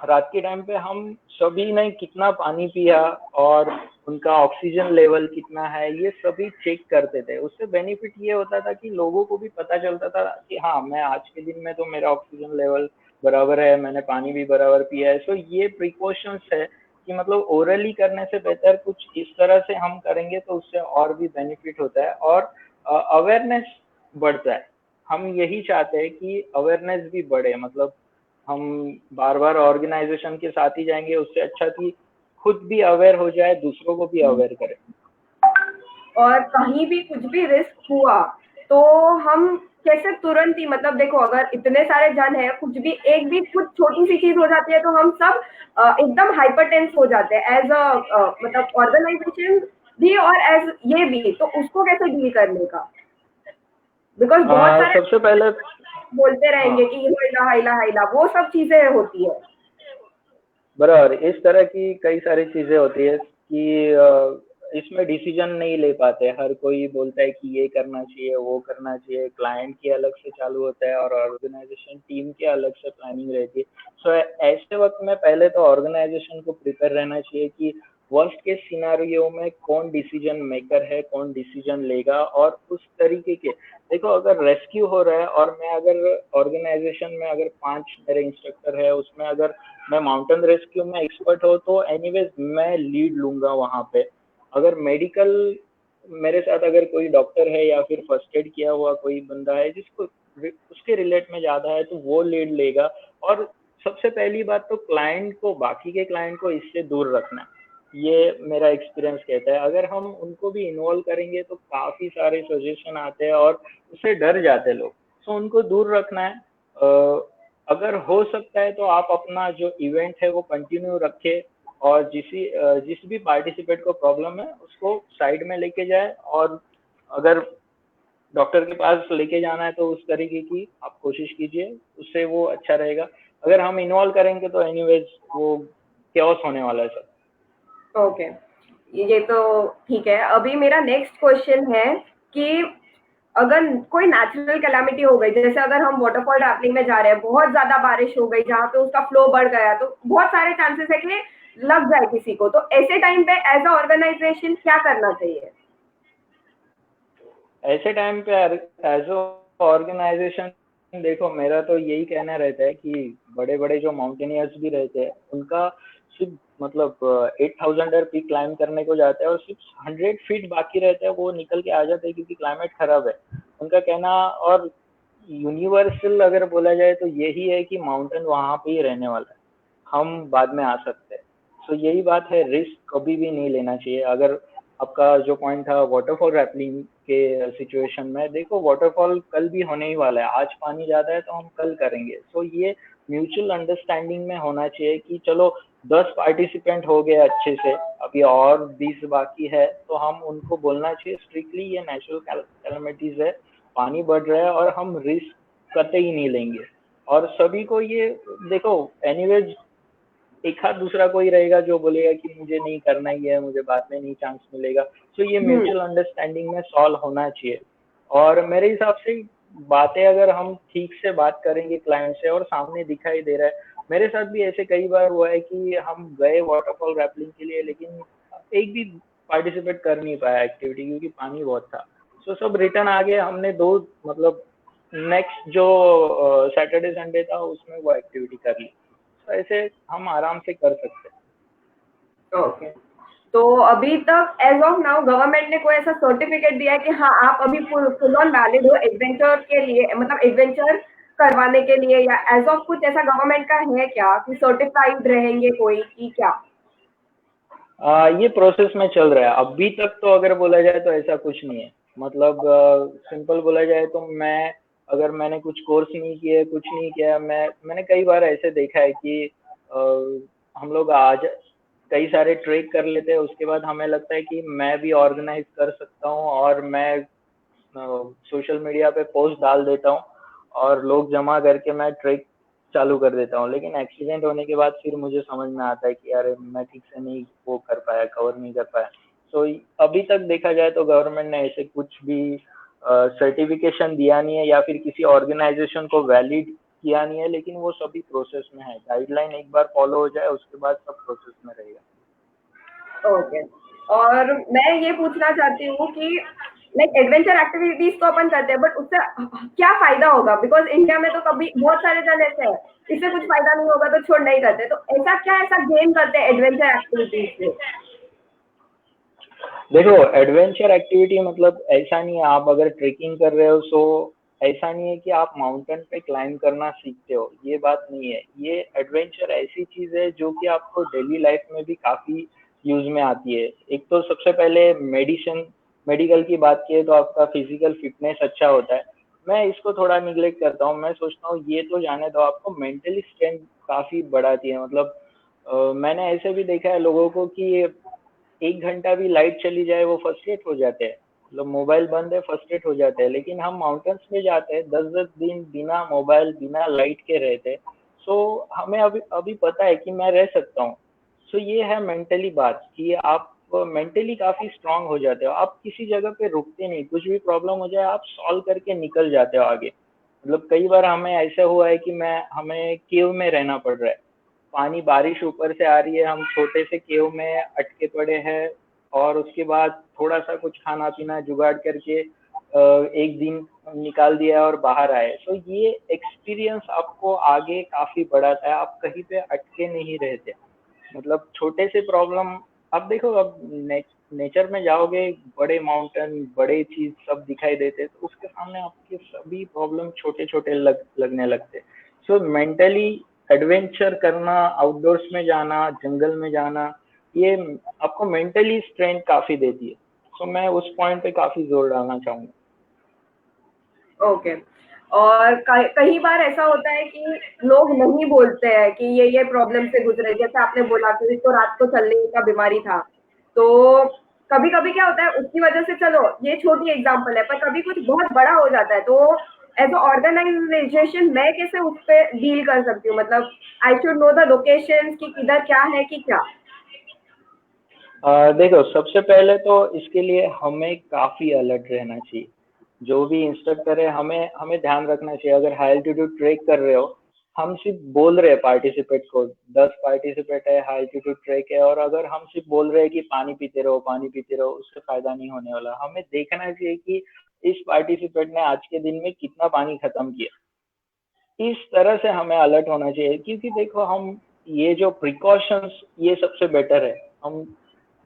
रात के टाइम पे हम सभी ने कितना पानी पिया और उनका ऑक्सीजन लेवल कितना है ये सभी चेक करते थे। उससे बेनिफिट ये होता था कि लोगों को भी पता चलता था कि हाँ, मैं आज के दिन में तो मेरा ऑक्सीजन लेवल बराबर है, मैंने पानी भी बराबर पिया है। सो ये प्रिकॉशंस है कि मतलब ओरली करने से बेहतर कुछ इस तरह से हम करेंगे तो उससे और भी बेनिफिट होता है और अवेयरनेस बढ़ता है। हम यही चाहते हैं कि अवेयरनेस भी बढ़े, मतलब हम बार बार ऑर्गेनाइजेशन के साथ ही जाएंगे, उससे अच्छा कि खुद भी अवेयर हो जाए, दूसरों को भी अवेयर करे। और कहीं भी कुछ भी रिस्क हुआ तो हम कैसे तुरंत ही, मतलब देखो अगर इतने सारे जन है, कुछ भी एक भी कुछ छोटी सी चीज हो जाती है तो हम सब एकदम हाइपरटेंस हो जाते हैं एज अ मतलब ऑर्गेनाइजेशन भी और एज ये भी, तो उसको कैसे डील करने का, बिकॉज बहुत सारे सबसे पहले, बोलते हाँ रहेंगे कि ये हाइला हाइला हाइला, वो सब चीजें होती है। बराबर, इस तरह की कई सारी चीजें होती है कि इसमें डिसीजन नहीं ले पाते। हर कोई बोलता है कि ये करना चाहिए, वो करना चाहिए, क्लाइंट के अलग से चालू होता है और ऑर्गेनाइजेशन टीम के अलग से प्लानिंग रहती है। सो ऐसे वक्त में पहले तो ऑर्गेनाइजेशन को प्रिपेयर रहना चाहिए कि वर्स्ट केस सिनारियो में कौन डिसीजन मेकर है, कौन डिसीजन लेगा। और उस तरीके के, देखो अगर रेस्क्यू हो रहा है और मैं अगर ऑर्गेनाइजेशन में अगर 5 मेरे इंस्ट्रक्टर है, उसमें अगर मैं माउंटेन रेस्क्यू में एक्सपर्ट हो तो एनीवेज मैं लीड लूंगा वहां पे। अगर मेडिकल, मेरे साथ अगर कोई डॉक्टर है या फिर फर्स्ट एड किया हुआ कोई बंदा है जिसको उसके रिलेट में ज्यादा है तो वो लीड लेगा। और सबसे पहली बात तो क्लाइंट को, बाकी के क्लाइंट को इससे दूर रखना है। ये मेरा एक्सपीरियंस कहता है। अगर हम उनको भी इन्वॉल्व करेंगे तो काफी सारे सजेशन आते हैं और उससे डर जाते हैं लोग। तो उनको दूर रखना है। अगर हो सकता है तो आप अपना जो इवेंट है वो कंटिन्यू रखें और जिस भी पार्टिसिपेट को प्रॉब्लम है उसको साइड में लेके जाए। और अगर डॉक्टर के पास लेके जाना है तो उस तरीके की आप कोशिश कीजिए, उससे वो अच्छा रहेगा। अगर हम इन्वॉल्व करेंगे तो एनीवेज वो chaos होने वाला है सब। ओके, ये तो ठीक है। अभी मेरा नेक्स्ट क्वेश्चन है कि अगर कोई नेचुरल कैलामिटी हो गई, जैसे अगर हम वाटरफॉल रैपलिंग में जा रहे हैं, बहुत ज्यादा बारिश हो गई जहाँ पे उसका फ्लो बढ़ गया, तो बहुत सारे चांसेस है कि लग जाए किसी को, तो ऐसे टाइम पे एज अ ऑर्गेनाइजेशन क्या करना चाहिए? ऐसे टाइम पे एज ऑर्गेनाइजेशन, देखो मेरा तो यही कहना रहता है कि बड़े बड़े जो माउंटेनियर्स भी रहते हैं उनका सिर्फ मतलब 8,000 पीक क्लाइम करने को जाते हैं और सिर्फ 100 फीट बाकी रहता है वो निकल के आ जाते हैं क्योंकि क्लाइमेट खराब है उनका कहना। और यूनिवर्सल अगर बोला जाए तो यही है कि माउंटेन वहां पे ही रहने वाला है, हम बाद में आ सकते हैं। तो यही बात है, रिस्क कभी भी नहीं लेना चाहिए। अगर आपका जो पॉइंट था वाटरफॉल रैपलिंग के सिचुएशन में, देखो वाटरफॉल कल भी होने ही वाला है, आज पानी ज्यादा है तो हम कल करेंगे। तो ये म्यूचुअल अंडरस्टैंडिंग में होना चाहिए कि चलो 10 पार्टिसिपेंट हो गए अच्छे से, अभी और 20 बाकी है तो हम उनको बोलना चाहिए स्ट्रिक्टली ये नेचुरल कैलामिटीज है, पानी बढ़ रहा है और हम रिस्क कतई नहीं लेंगे। और सभी को ये, देखो एनीवेज एक हाथ दूसरा कोई रहेगा जो बोलेगा कि मुझे नहीं करना ही है, मुझे बाद में नहीं चांस मिलेगा। तो ये हम्म। म्यूचुअल अंडरस्टैंडिंग में सॉल्व होना चाहिए। और मेरे हिसाब से बातें अगर हम ठीक से बात करेंगे क्लाइंट से और सामने दिखाई दे रहा है, मेरे साथ भी ऐसे कई बार हुआ है कि हम गए वाटरफॉल रैपलिंग के लिए लेकिन एक भी पार्टिसिपेट कर नहीं पाया एक्टिविटी क्योंकि पानी बहुत था। तो सब रिटर्न आ गए, हमने दो मतलब नेक्स्ट जो सैटरडे संडे था उसमें वो एक्टिविटी कर ली। तो ऐसे हम आराम से कर सकते हैं। ओके, तो अभी तक एज ऑफ नाउ गवर्नमेंट ने कोई ऐसा सर्टिफिकेट दिया है कि हाँ आप अभी फुल ऑन वैलिड हो एडवेंचर के लिए, मतलब एडवेंचर करवाने के लिए, या एज ऑफ कुछ ऐसा गवर्नमेंट का है क्या कि सर्टिफाइड रहेंगे कोई कि क्या? ये प्रोसेस में चल रहा है अभी तक तो। अगर बोला जाए तो ऐसा कुछ नहीं है, मतलब सिंपल बोला जाए तो मैं, अगर मैंने कुछ कोर्स नहीं किया, कुछ नहीं किया, मैंने कई बार ऐसे देखा है कि हम लोग आज कई सारे ट्रेक कर लेते हैं, उसके बाद हमें लगता है कि मैं भी ऑर्गेनाइज कर सकता हूँ और मैं सोशल मीडिया पे पोस्ट डाल देता हूँ और लोग जमा करके मैं ट्रेक चालू कर देता हूँ। लेकिन एक्सीडेंट होने के बाद फिर मुझे समझ में आता है कि अरे मैं ठीक से नहीं वो कर पाया, कवर नहीं कर पाया। तो अभी तक देखा जाए तो गवर्नमेंट ने ऐसे कुछ भी सर्टिफिकेशन दिया नहीं है या फिर किसी ऑर्गेनाइजेशन को वैलिड किया नहीं है, लेकिन वो सभी प्रोसेस में है। गाइडलाइन एक बार फॉलो हो जाए उसके बाद सब प्रोसेस में रहेगा। ओके। और मैं ये पूछना चाहती हूँ कि लाइक एडवेंचर एक्टिविटीज तो अपन करते हैं, बट उससे क्या फायदा होगा? बिकॉज इंडिया में तो कभी बहुत सारे जन ऐसे हैं, इससे कुछ फायदा नहीं होगा तो छोड़ नहीं करते, तो ऐसा क्या ऐसा गेन करते हैं एडवेंचर एक्टिविटीज से? देखो, एडवेंचर एक्टिविटी मतलब ऐसा नहीं है आप अगर ट्रेकिंग कर रहे हो सो ऐसा नहीं है कि आप माउंटेन पे क्लाइंब करना सीखते हो, ये बात नहीं है। ये एडवेंचर ऐसी चीज है जो कि आपको डेली लाइफ में भी काफी यूज में आती है। एक तो सबसे पहले मेडिकल की बात की तो आपका फिजिकल फिटनेस अच्छा होता है। मैं इसको थोड़ा निग्लेक्ट करता हूँ, मैं सोचता हूँ ये तो जाने दो, आपको मेंटली स्ट्रेंथ काफी बढ़ाती है। मतलब मैंने ऐसे भी देखा है लोगों को कि 1 घंटा भी लाइट चली जाए वो फ्रस्ट्रेट हो जाते हैं, मतलब मोबाइल बंद है फ्रस्ट्रेट हो जाते हैं। लेकिन हम माउंटेन्स में जाते हैं 10-10 दिन बिना मोबाइल बिना लाइट के रहते हैं। सो हमें अभी अभी पता है कि मैं रह सकता हूँ। सो ये है मेंटली बात कि आप मेंटली काफी स्ट्रांग हो जाते हो, आप किसी जगह पे रुकते नहीं, कुछ भी प्रॉब्लम हो जाए आप सॉल्व करके निकल जाते हो आगे। मतलब कई बार हमें ऐसा हुआ है कि मैं हमें केव में रहना पड़ रहा है, पानी बारिश ऊपर से आ रही है, हम छोटे से केव में अटके पड़े हैं और उसके बाद थोड़ा सा कुछ खाना पीना जुगाड़ करके एक दिन निकाल दिया और बाहर आए। तो ये एक्सपीरियंस आपको आगे काफी बढ़ाता है, आप कहीं पे अटके नहीं रहते। मतलब छोटे से प्रॉब्लम, अब देखो अब नेचर में जाओगे, बड़े माउंटेन बड़े चीज सब दिखाई देते तो उसके सामने आपके सभी प्रॉब्लम छोटे छोटे लगने लगते। सो मेंटली एडवेंचर करना, आउटडोर्स में जाना, जंगल में जाना, ये आपको मेंटली स्ट्रेंथ काफी देती है। सो मैं उस पॉइंट पे काफी जोर डालना चाहूंगा। ओके। और कई बार ऐसा होता है कि लोग नहीं बोलते हैं कि ये प्रॉब्लम से गुजरे, जैसे आपने बोला कि इसको रात को चलने का बीमारी था। तो कभी कभी क्या होता है उसकी वजह से, चलो ये छोटी एग्जांपल है, पर कभी कुछ बहुत बड़ा हो जाता है, तो एज अ ऑर्गेनाइजेशन मैं कैसे उस पर डील कर सकती हूँ? मतलब I should know the location कि किधर क्या है कि क्या। देखो सबसे पहले तो इसके लिए हमें काफी अलर्ट रहना चाहिए। जो भी इंस्ट्रक्टर है हमें हमें ध्यान रखना चाहिए। अगर हाई एल्टीट्यूड ट्रेक कर रहे हो, हम सिर्फ बोल रहे हैं पार्टिसिपेट को, 10 पार्टिसिपेट है, हाई एल्टीट्यूड ट्रेक है, और अगर हम सिर्फ बोल रहे हैं कि पानी पीते रहो पानी पीते रहो, उससे फायदा नहीं होने वाला। हमें देखना चाहिए कि इस पार्टिसिपेट ने आज के दिन में कितना पानी खत्म किया। इस तरह से हमें अलर्ट होना चाहिए, क्योंकि देखो हम ये जो प्रिकॉशंस ये सबसे बेटर है। हम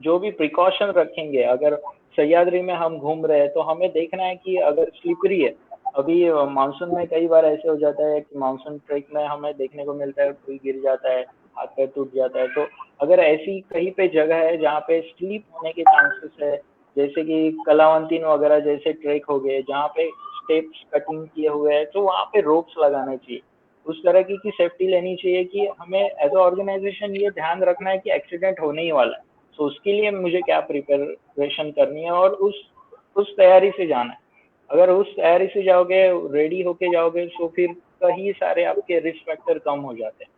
जो भी प्रिकॉशन रखेंगे, अगर सह्याद्री में हम घूम रहे हैं तो हमें देखना है कि अगर स्लिपरी है, अभी मानसून में कई बार ऐसे हो जाता है कि मानसून ट्रेक में हमें देखने को मिलता है कोई गिर जाता है, हाथ पैर टूट जाता है। तो अगर ऐसी कहीं पे जगह है जहाँ पे स्लिप होने के चांसेस है, जैसे कि कलावंतीन वगैरह जैसे ट्रेक हो गए जहाँ पे स्टेप्स कटिंग किए हुए हैं, तो वहाँ पे रोप्स लगाना चाहिए। उस तरह की सेफ्टी लेनी चाहिए कि हमें एज ऑर्गेनाइजेशन ये ध्यान रखना है कि एक्सीडेंट होने ही वाला है। तो उसके लिए मुझे क्या प्रिपरेशन करनी है और उस तैयारी से जाना है। अगर उस तैयारी से जाओगे, रेडी होके जाओगे, तो फिर कई सारे आपके रिस्क फैक्टर कम हो जाते हैं।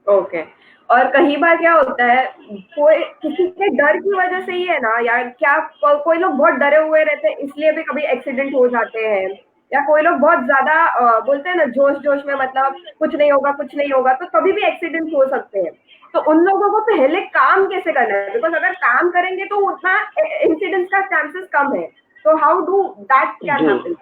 ओके। और कई बार क्या होता है, कोई किसी के डर की वजह से ही है ना यार, क्या कोई लोग बहुत डरे हुए रहते हैं इसलिए भी कभी एक्सीडेंट हो जाते हैं, या कोई लोग बहुत ज्यादा बोलते हैं ना जोश जोश में, मतलब कुछ नहीं होगा कुछ नहीं होगा, तो कभी भी एक्सीडेंट हो सकते हैं। तो उन लोगों को पहले काम कैसे करना है? बिकॉज अगर काम करेंगे तो उतना इंसिडेंट्स का चांसेस कम है। तो हाउ डू दैट कैन जी, हैपन?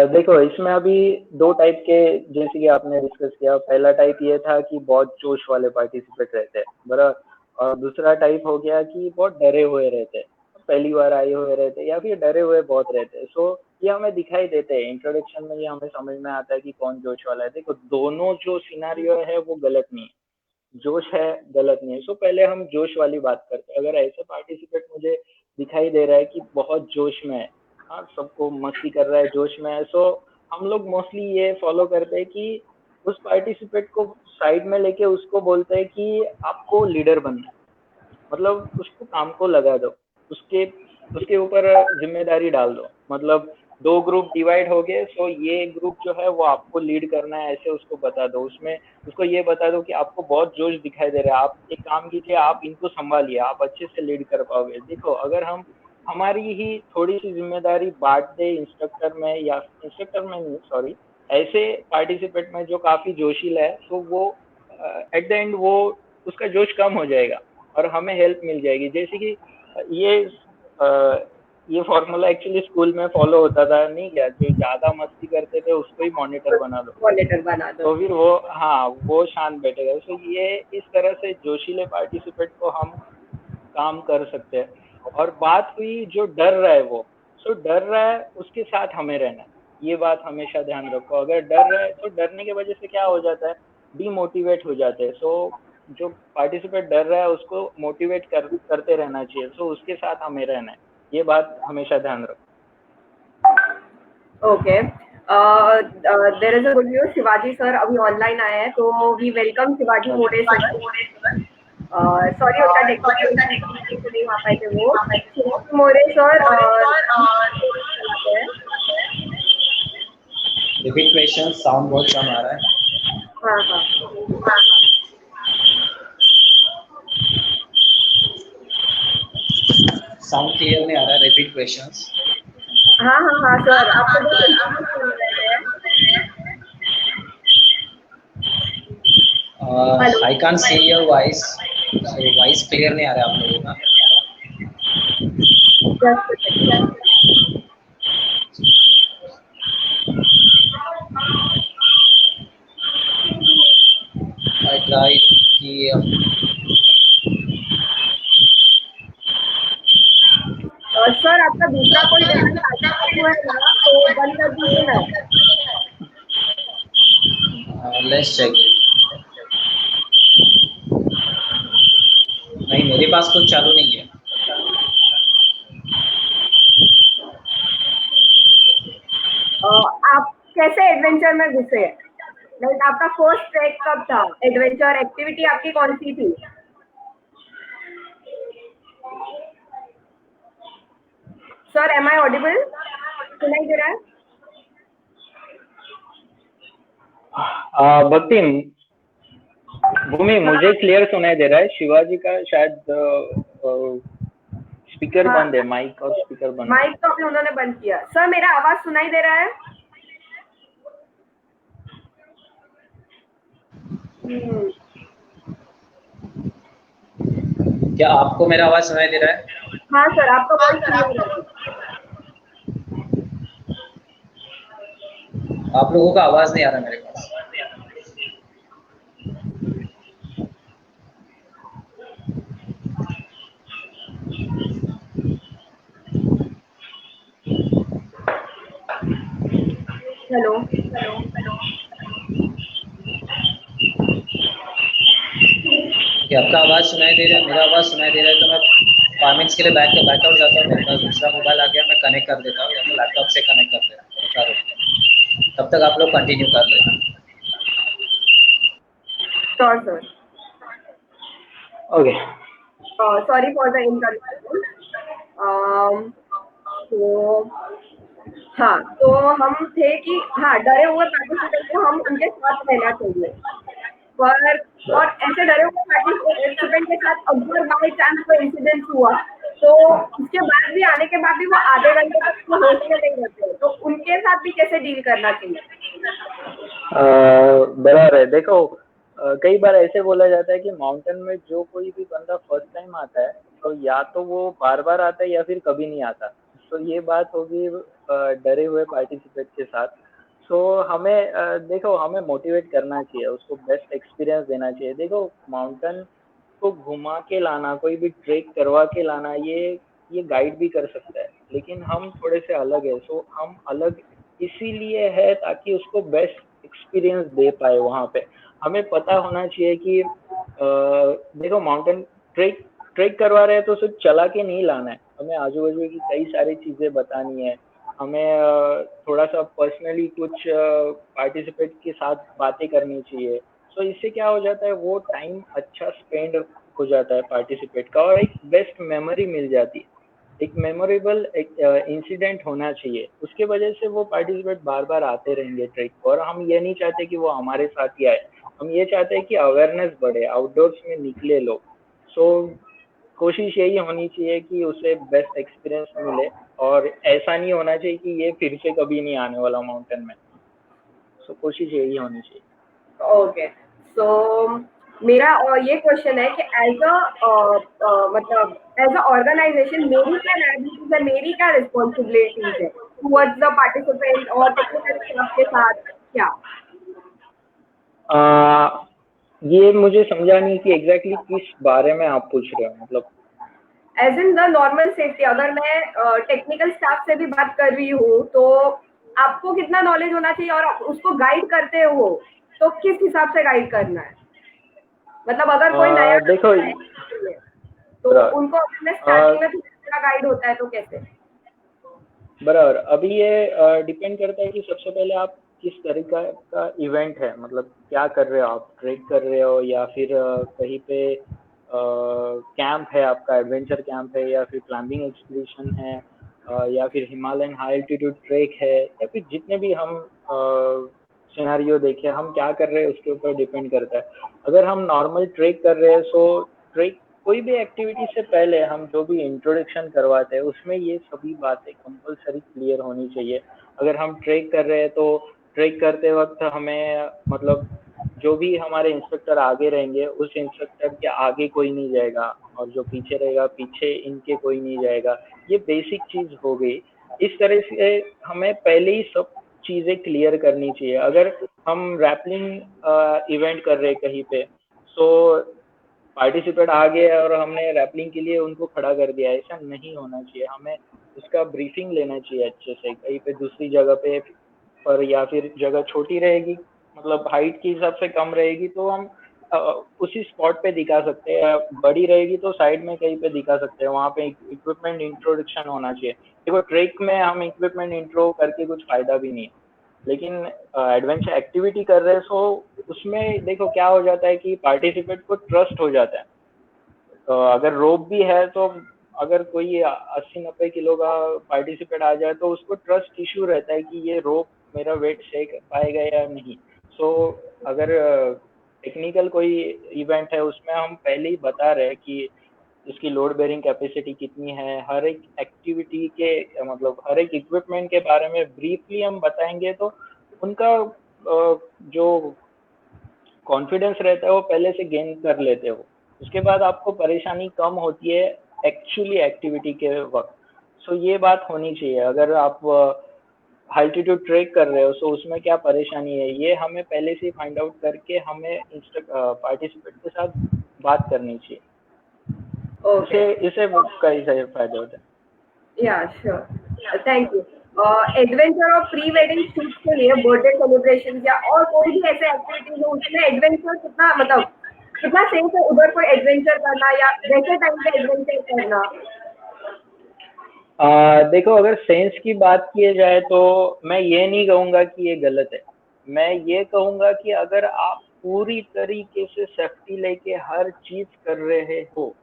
देखो इसमें अभी दो टाइप के, जैसे कि आपने डिस्कस किया, पहला टाइप ये था कि बहुत जोश वाले पार्टिसिपेट रहते हैं, बराबर। और दूसरा टाइप हो गया कि बहुत डरे हुए रहते हैं, पहली बार आए हुए रहते हैं या फिर डरे हुए बहुत रहते हैं। सो ये हमें दिखाई देते हैं इंट्रोडक्शन में, ये हमें समझ में आता है कि कौन जोश वाला है। देखो दोनों जो सिनारियो है वो गलत नहीं है, जोश है गलत नहीं है। सो पहले हम जोश वाली बात करते हैं। अगर ऐसे पार्टिसिपेट मुझे दिखाई दे रहा है कि बहुत जोश में है, हाँ सबको मस्ती कर रहा है जोश में है, सो हम लोग मोस्टली ये फॉलो करते हैं कि उस पार्टिसिपेट को साइड में लेके उसको बोलते हैं कि आपको लीडर बनना है, मतलब उसको काम को लगा दो, उसके उसके ऊपर जिम्मेदारी डाल दो। मतलब 2 ग्रुप डिवाइड हो गए, सो ये ग्रुप जो है वो आपको लीड करना है, ऐसे उसको बता दो। उसमें उसको ये बता दो कि आपको बहुत जोश दिखाई दे रहा है, आप एक काम कीजिए, आप इनको संभालिए, आप अच्छे से लीड कर पाओगे। देखो अगर हम हमारी ही थोड़ी सी जिम्मेदारी बांट दे इंस्ट्रक्टर में, या इंस्ट्रक्टर में नहीं सॉरी, ऐसे पार्टिसिपेट में जो काफी जोशीला है, तो वो एट द एंड वो उसका जोश कम हो जाएगा और हमें हेल्प मिल जाएगी। जैसे कि ये ये फॉर्मूला एक्चुअली स्कूल में फॉलो होता था, नहीं क्या, जो ज्यादा मस्ती करते थे उसको ही मॉनिटर बना दो, मॉनिटर बना दो। तो फिर वो, हाँ, वो शांत बैठेगा। तो ये इस तरह से जोशीले पार्टिसिपेट को हम काम कर सकते हैं। और बात हुई जो डर रहा है वो, सो डर रहा है उसके साथ हमें रहना है, ये बात हमेशा ध्यान रखो। अगर डर रहा है तो डरने की वजह से क्या हो जाता है, डीमोटिवेट हो जाते हैं। सो जो पार्टिसिपेट डर रहा है उसको मोटिवेट करते रहना चाहिए, सो उसके साथ हमें रहना है, ये बात हमेशा ध्यान रखो। Okay, there is a good news, Shivaji sir अभी ऑनलाइन आए हैं, तो we welcome Shivaji More sir. Sorry उनका टेक्निकल इशू नहीं आ पाए थे वो। शिवाजी मोरे सर चलाते हैं। रिपीट क्वेश्चन, साउंड बहुत कम आ रहा है। हाँ हाँ साउंड क्लियर नहीं आ रहा है, रिपीट क्वेश्चंस। हाँ हाँ हाँ सर, आपको बस इंट्रोड्यूस कर रहे हैं। Hello, I can't see your voice, so voice clear नहीं आ रहा है आप लोगों का। Just second. आई ट्राई कि सर आपका दूसरा कोई डिवाइस आगे हुआ है ना, तो बंद कर दीजिए ना। Let's check it. नहीं, मेरे पास कुछ चालू नहीं है। आप कैसे एडवेंचर में घुसे? लाइक आपका फर्स्ट ट्रैक कब था? एडवेंचर एक्टिविटी आपकी कौन सी थी? Sir am I audible? सुनाई दे रहा है? भक्ति, भूमि, मुझे क्लियर सुनाई दे रहा है, शिवाजी का शायद स्पीकर हाँ, बंद है, माइक और स्पीकर बंद है। माइक तो अभी उन्होंने बंद किया। सर मेरा आवाज सुनाई दे रहा है? क्या आपको मेरा आवाज सुनाई दे रहा है? हाँ सर, आपका वॉइस क्लियर है। आप लोगों का आवाज नहीं आ रहा मेरे पास। हेलो, कि आपका आवाज सुनाई दे रहा है, मेरा आवाज सुनाई दे रहा है, तो मैं 5 मिनट्स के लिए बैकआउट जाता हूँ। मेरे पास दूसरा मोबाइल आ गया, मैं कनेक्ट कर देता हूँ या तो लैपटॉप से कनेक्ट कर देता हूँ। तब तक आप लोग कंटिन्यू कर लेना। Sure sir. Okay, sorry for the inconvenience. तो हाँ, तो हम थे कि हाँ, डरे हुए पार्टिसिपेंट को हम उनके साथ रहना चाहिए। पर और ऐसे डरे हुए पार्टिसिपेंट के साथ अगर बाई चांस कोई इंसिडेंट हुआ, तो उसके बाद भी आने के बाद भी वो आधे घंटे तक वो होश में नहीं रहते, तो उनके साथ भी कैसे डील करना चाहिए? बराबर है। देखो कई बार ऐसे बोला जाता है कि माउंटेन में जो कोई भी बंदा फर्स्ट टाइम आता है, तो या तो वो बार बार आता है या फिर कभी नहीं आता। तो ये बात होगी डरे हुए पार्टिसिपेट के साथ। सो हमें देखो, हमें मोटिवेट करना चाहिए, उसको बेस्ट एक्सपीरियंस देना चाहिए। देखो माउंटेन को घुमा के लाना, कोई भी ट्रेक करवा के लाना, ये गाइड भी कर सकता है, लेकिन हम थोड़े से अलग है। सो हम अलग इसीलिए है ताकि उसको बेस्ट एक्सपीरियंस दे पाए। वहां पे हमें पता होना चाहिए कि देखो माउंटेन ट्रेक ट्रेक करवा रहे हैं तो सिर्फ चला के नहीं लाना है, हमें आजू बाजू की कई सारी चीजें बतानी है। हमें थोड़ा सा पर्सनली कुछ पार्टिसिपेट के साथ बातें करनी चाहिए। सो इससे क्या हो जाता है, वो टाइम अच्छा स्पेंड हो जाता है पार्टिसिपेट का, और एक बेस्ट मेमोरी मिल जाती है, एक मेमोरेबल इंसिडेंट होना चाहिए। उसके वजह से वो पार्टिसिपेट बार बार आते रहेंगे ट्रिप को, और हम ये नहीं चाहते कि वो हमारे साथ ही आए, हम ये चाहते हैं कि अवेयरनेस बढ़े, आउटडोर्स में निकले लोग। सो कोशिश यही होनी चाहिए कि उसे बेस्ट एक्सपीरियंस मिले, और ऐसा नहीं होना चाहिए कि ये फिर से कभी नहीं आने वाला माउंटेन में। सो कोशिश यही होनी चाहिए। ओके, सो मेरा ये क्वेश्चन है कि एज अ मतलब एज अ ऑर्गेनाइजेशन मेरी क्या लायबिलिटीज है, मेरी क्या रिस्पॉन्सिबिलिटीज है टुवर्ड्स द पार्टिसिपेंट और टेक्निकल स्टाफ के साथ क्या? ये मुझे समझा नहीं कि एग्जैक्टली किस बारे में आप पूछ रहे हो, मतलब। As in the normal safety, अगर मैं टेक्निकल स्टाफ से भी बात कर रही हूँ तो आपको कितना नॉलेज होना चाहिए और आप उसको गाइड करते हो तो किस हिसाब से गाइड करना है? मतलब अगर कोई नया देखो, है तो बराबर। उनको अपने स्टार्टिंग में थोड़ा गाइड होता है तो कैसे? बराबर, अभी ये डिपेंड करता है कि सबसे पहले आप किस तरीका का इवेंट है, मतलब क्या कर रहे हो आप, ट्रेक कर रहे हो या फिर कहीं पे कैंप है आपका, एडवेंचर कैंप है, या फिर क्लाइंबिंग एक्सपीडिशन है, या फिर हिमालयन हाई एल्टीट्यूड ट्रेक है, या फिर जितने भी हम सिनेरियो देखे, हम क्या कर रहे हैं उसके ऊपर डिपेंड करता है। अगर हम नॉर्मल ट्रेक कर रहे हैं, सो ट्रेक कोई भी एक्टिविटी से पहले हम जो भी इंट्रोडक्शन करवाते हैं उसमें ये सभी बातें कंपलसरी क्लियर होनी चाहिए। अगर हम ट्रेक कर रहे हैं तो ट्रेक करते वक्त हमें, मतलब जो भी हमारे इंस्ट्रक्टर आगे रहेंगे उस इंस्ट्रक्टर के आगे कोई नहीं जाएगा, और जो पीछे रहेगा पीछे इनके कोई नहीं जाएगा। ये बेसिक चीज हो गई। इस तरह से हमें पहले ही सब चीजें क्लियर करनी चाहिए। अगर हम रैपलिंग इवेंट कर रहे हैं कहीं पे, सो पार्टिसिपेट आ गए और हमने रैपलिंग के लिए उनको खड़ा कर दिया, ऐसा नहीं होना चाहिए। हमें उसका ब्रीफिंग लेना चाहिए अच्छे से, कहीं पे दूसरी जगह पे पर, या फिर जगह छोटी रहेगी, मतलब हाइट के हिसाब से कम रहेगी तो हम उसी स्पॉट पे दिखा सकते हैं, बड़ी रहेगी तो साइड में कहीं पे दिखा सकते हैं, वहाँ पे इक्विपमेंट इंट्रोडक्शन होना चाहिए। देखो, ट्रेक में हम इक्विपमेंट इंट्रो करके कुछ फायदा भी नहीं है, लेकिन एडवेंचर एक्टिविटी कर रहे हैं, सो उसमें देखो क्या हो जाता है कि पार्टिसिपेट को ट्रस्ट हो जाता है। तो अगर रोप भी है तो अगर कोई 80-90 किलो का पार्टिसिपेट आ जाए तो उसको ट्रस्ट इशू रहता है कि ये रोप मेरा वेट शेक पाएगा या नहीं। सो अगर टेक्निकल कोई इवेंट है उसमें हम पहले ही बता रहे हैं कि इसकी लोड बेरिंग कैपेसिटी कितनी है, हर एक एक्टिविटी के, मतलब हर एक इक्विपमेंट के बारे में ब्रीफली हम बताएंगे, तो उनका जो कॉन्फिडेंस रहता है वो पहले से गेन कर लेते हो। उसके बाद आपको परेशानी कम होती है एक्चुअली एक्टिविटी के वक्त। सो ये बात होनी चाहिए। अगर आप अल्टीट्यूड ट्रेक कर रहे हो तो उसमें क्या परेशानी है, ये हमें पहले से फाइंड आउट करके हमें पार्टिसिपेट के साथ बात करनी चाहिए। ओके, इसे इसे कई सारे फायदे होते हैं। या श्योर, थैंक यू। एडवेंचर और प्री वेडिंग शूट के लिए बर्थडे सेलिब्रेशन या और कोई भी ऐसे एक्टिविटीज हो उसमें एडवेंचर कितना मतलब कितना सेफ है उधर कोई एडवेंचर करना या वैसे टाइम पे एडवेंचर करना? देखो, अगर सेंस की बात की जाए तो मैं ये नहीं कहूंगा कि ये गलत है। मैं ये कहूंगा कि अगर आप पूरी तरीके से सेफ्टी लेके हर चीज कर रहे हो,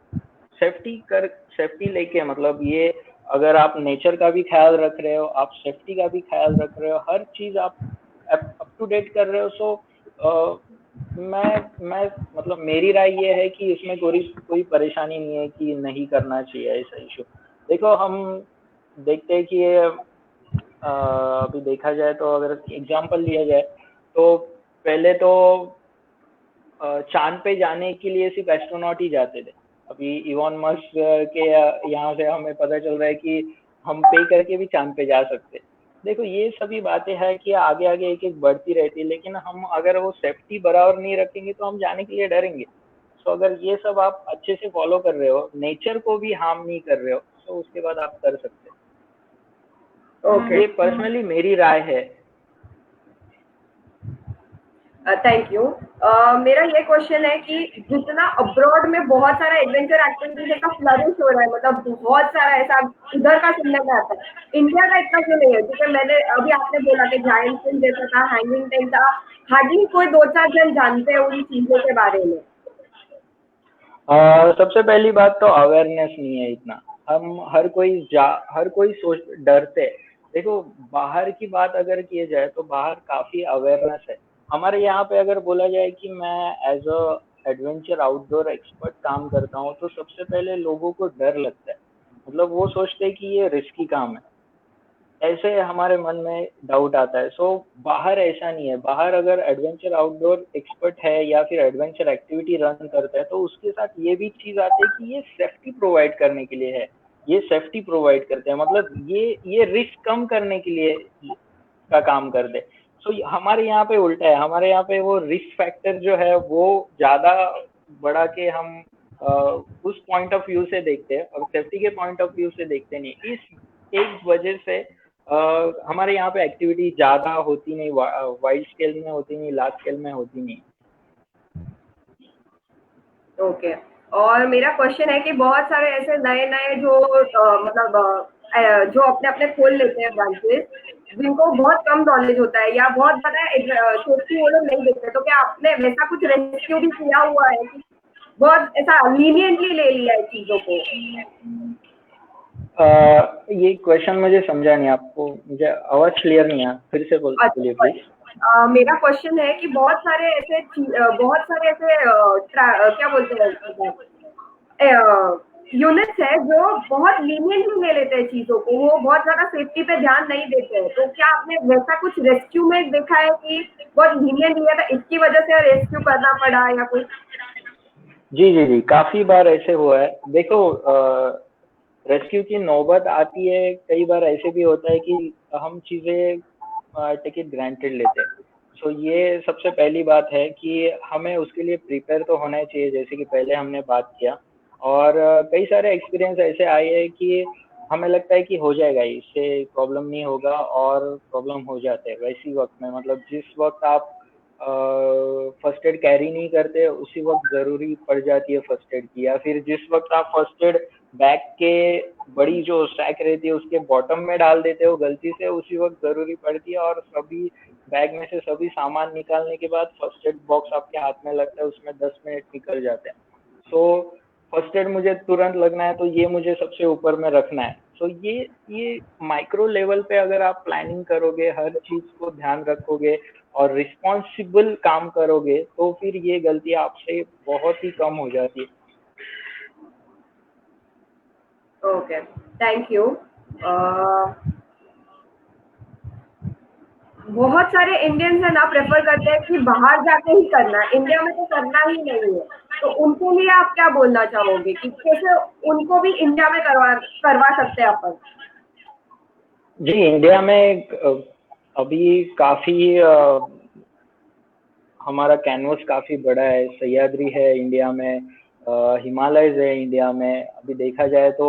सेफ्टी लेके मतलब ये, अगर आप नेचर का भी ख्याल रख रहे हो, आप सेफ्टी का भी ख्याल रख रहे हो, हर चीज आप अप टू डेट कर रहे हो, सो मैं मतलब मेरी राय ये है कि इसमें कोई कोई परेशानी नहीं है कि नहीं करना चाहिए ऐसा इशू। देखो, हम देखते हैं कि ये अभी देखा जाए तो अगर एग्जांपल लिया जाए तो पहले तो चांद पे जाने के लिए सिर्फ एस्ट्रोनॉट ही जाते थे। अभी इलॉन मस्क के यहाँ से हमें पता चल रहा है कि हम पे करके भी चांद पे जा सकते हैं। देखो, ये सभी बातें हैं कि आगे आगे एक एक बढ़ती रहती है, लेकिन हम अगर वो सेफ्टी बराबर नहीं रखेंगे तो हम जाने के लिए डरेंगे। तो अगर ये सब आप अच्छे से फॉलो कर रहे हो, नेचर को भी हार्म नहीं कर रहे हो, तो उसके बाद आप कर सकते हो। ओके, ये पर्सनली मेरी राय है। Thank you. मेरा ये क्वेश्चन है कि जितना अब्रॉड में बहुत सारा एडवेंचर एक्टिविटीज का फ्लरिश हो रहा है, मतलब बहुत सारा ऐसा उधर का सुनने में आता है, इंडिया का इतना क्यों नहीं है? क्योंकि मैंने अभी आपने बोला कि जायंट स्विंग जैसा था, हैंगिंग टाइम था, हार्डली कोई 2-4 जन जानते हैं उन चीजों के बारे में। सबसे पहली बात तो अवेयरनेस नहीं है इतना। हम हर कोई सोच डरते हैं। देखो, बाहर की बात अगर की जाए तो बाहर काफी अवेयरनेस है। हमारे यहाँ पे अगर बोला जाए कि मैं as a adventure outdoor expert काम करता हूँ, तो सबसे पहले लोगों को डर लगता है। मतलब वो सोचते हैं कि ये रिस्की काम है, ऐसे हमारे मन में डाउट आता है। सो बाहर ऐसा नहीं है। बाहर अगर एडवेंचर आउटडोर एक्सपर्ट है या फिर एडवेंचर एक्टिविटी रन करता है, तो उसके साथ ये भी चीज आती है कि ये सेफ्टी प्रोवाइड करने के लिए है। ये सेफ्टी प्रोवाइड करते हैं, मतलब ये रिस्क कम करने के लिए का काम करते हैं। सो हमारे यहाँ पे उल्टा है। हमारे यहाँ पे वो रिस्क फैक्टर जो है वो ज्यादा बढ़ा के हम उस पॉइंट ऑफ व्यू से देखते हैं और सेफ्टी के पॉइंट ऑफ व्यू से देखते नहीं। इस एक वजह से हमारे यहाँ पे एक्टिविटी ज्यादा होती नहीं, वाइड स्केल में होती नहीं, लार्ज स्केल में होती नहीं। ओके। और मेरा क्वेश्चन है कि बहुत सारे ऐसे नए-नए जो मतलब जो अपने-अपने खोल लेते हैं ब्रांचेस, जिनको बहुत कम नॉलेज होता है या बहुत ज़्यादा सेफ्टी वो लोग नहीं देखते, तो क्या आपने वैसा कुछ रेस्क्यू भी किया हुआ है कि बहुत ऐसा लीनिएंटली ले लिया है चीज़ों को? ये क्वेश्चन मुझे समझा नहीं। आपको मुझे आवाज क्लियर नहीं है, फिर से बोलिए अच्छा, प्लीज। मेरा क्वेश्चन है कि बहुत सारे ऐसे क्या बोलते हैं यूनिट्स है जो बहुत लीनियंटली ले लेते हैं चीजों को, वो बहुत ज्यादा सेफ्टी पे ध्यान नहीं देते हैं। तो क्या आपने वैसा कुछ रेस्क्यू में देखा है कि बहुत लीनियंट लिया था, इसकी वजह से रेस्क्यू करना पड़ा या कुछ? जी जी जी, काफी बार ऐसे हुआ है। देखो, रेस्क्यू की नौबत आती है, कई बार ऐसे भी होता है कि हम चीजें टेक इट ग्रांटेड लेते हैं। सो ये सबसे पहली बात है कि हमें उसके लिए प्रिपेयर तो होना ही चाहिए, जैसे कि पहले हमने बात किया। और कई सारे एक्सपीरियंस ऐसे आए हैं कि हमें लगता है कि हो जाएगा, इससे प्रॉब्लम नहीं होगा, और प्रॉब्लम हो जाते हैं वैसी वक्त में। मतलब जिस वक्त आप फर्स्ट एड कैरी नहीं करते, उसी वक्त जरूरी पड़ जाती है फर्स्ट एड की। या फिर जिस वक्त आप फर्स्ट एड बैग के बड़ी जो स्टैक रहती है उसके बॉटम में डाल देते हो गलती से, उसी वक्त जरूरी पड़ती है। और सभी बैग में से सभी सामान निकालने के बाद फर्स्ट एड बॉक्स आपके हाथ में लगता है, उसमें 10 मिनट निकल जाते हैं। सो फर्स्ट एड मुझे तुरंत लगना है, तो ये मुझे सबसे ऊपर में रखना है। सो ये माइक्रो लेवल पे अगर आप प्लानिंग करोगे, हर चीज को ध्यान रखोगे और रिस्पॉन्सिबल काम करोगे, तो फिर ये गलती आपसे बहुत ही कम हो जाती है। Okay, thank you. बहुत सारे इंडियंस है ना प्रेफर करते हैं कि बाहर जाके ही करना है, इंडिया में तो करना ही नहीं है। तो उनके लिए आप क्या बोलना चाहोगे कि कैसे उनको भी इंडिया में करवा सकते हैं अपन? जी, इंडिया में अभी काफी हमारा कैनवस काफी बड़ा है। सह्याद्री है इंडिया में, हिमालयज है इंडिया में। अभी देखा जाए तो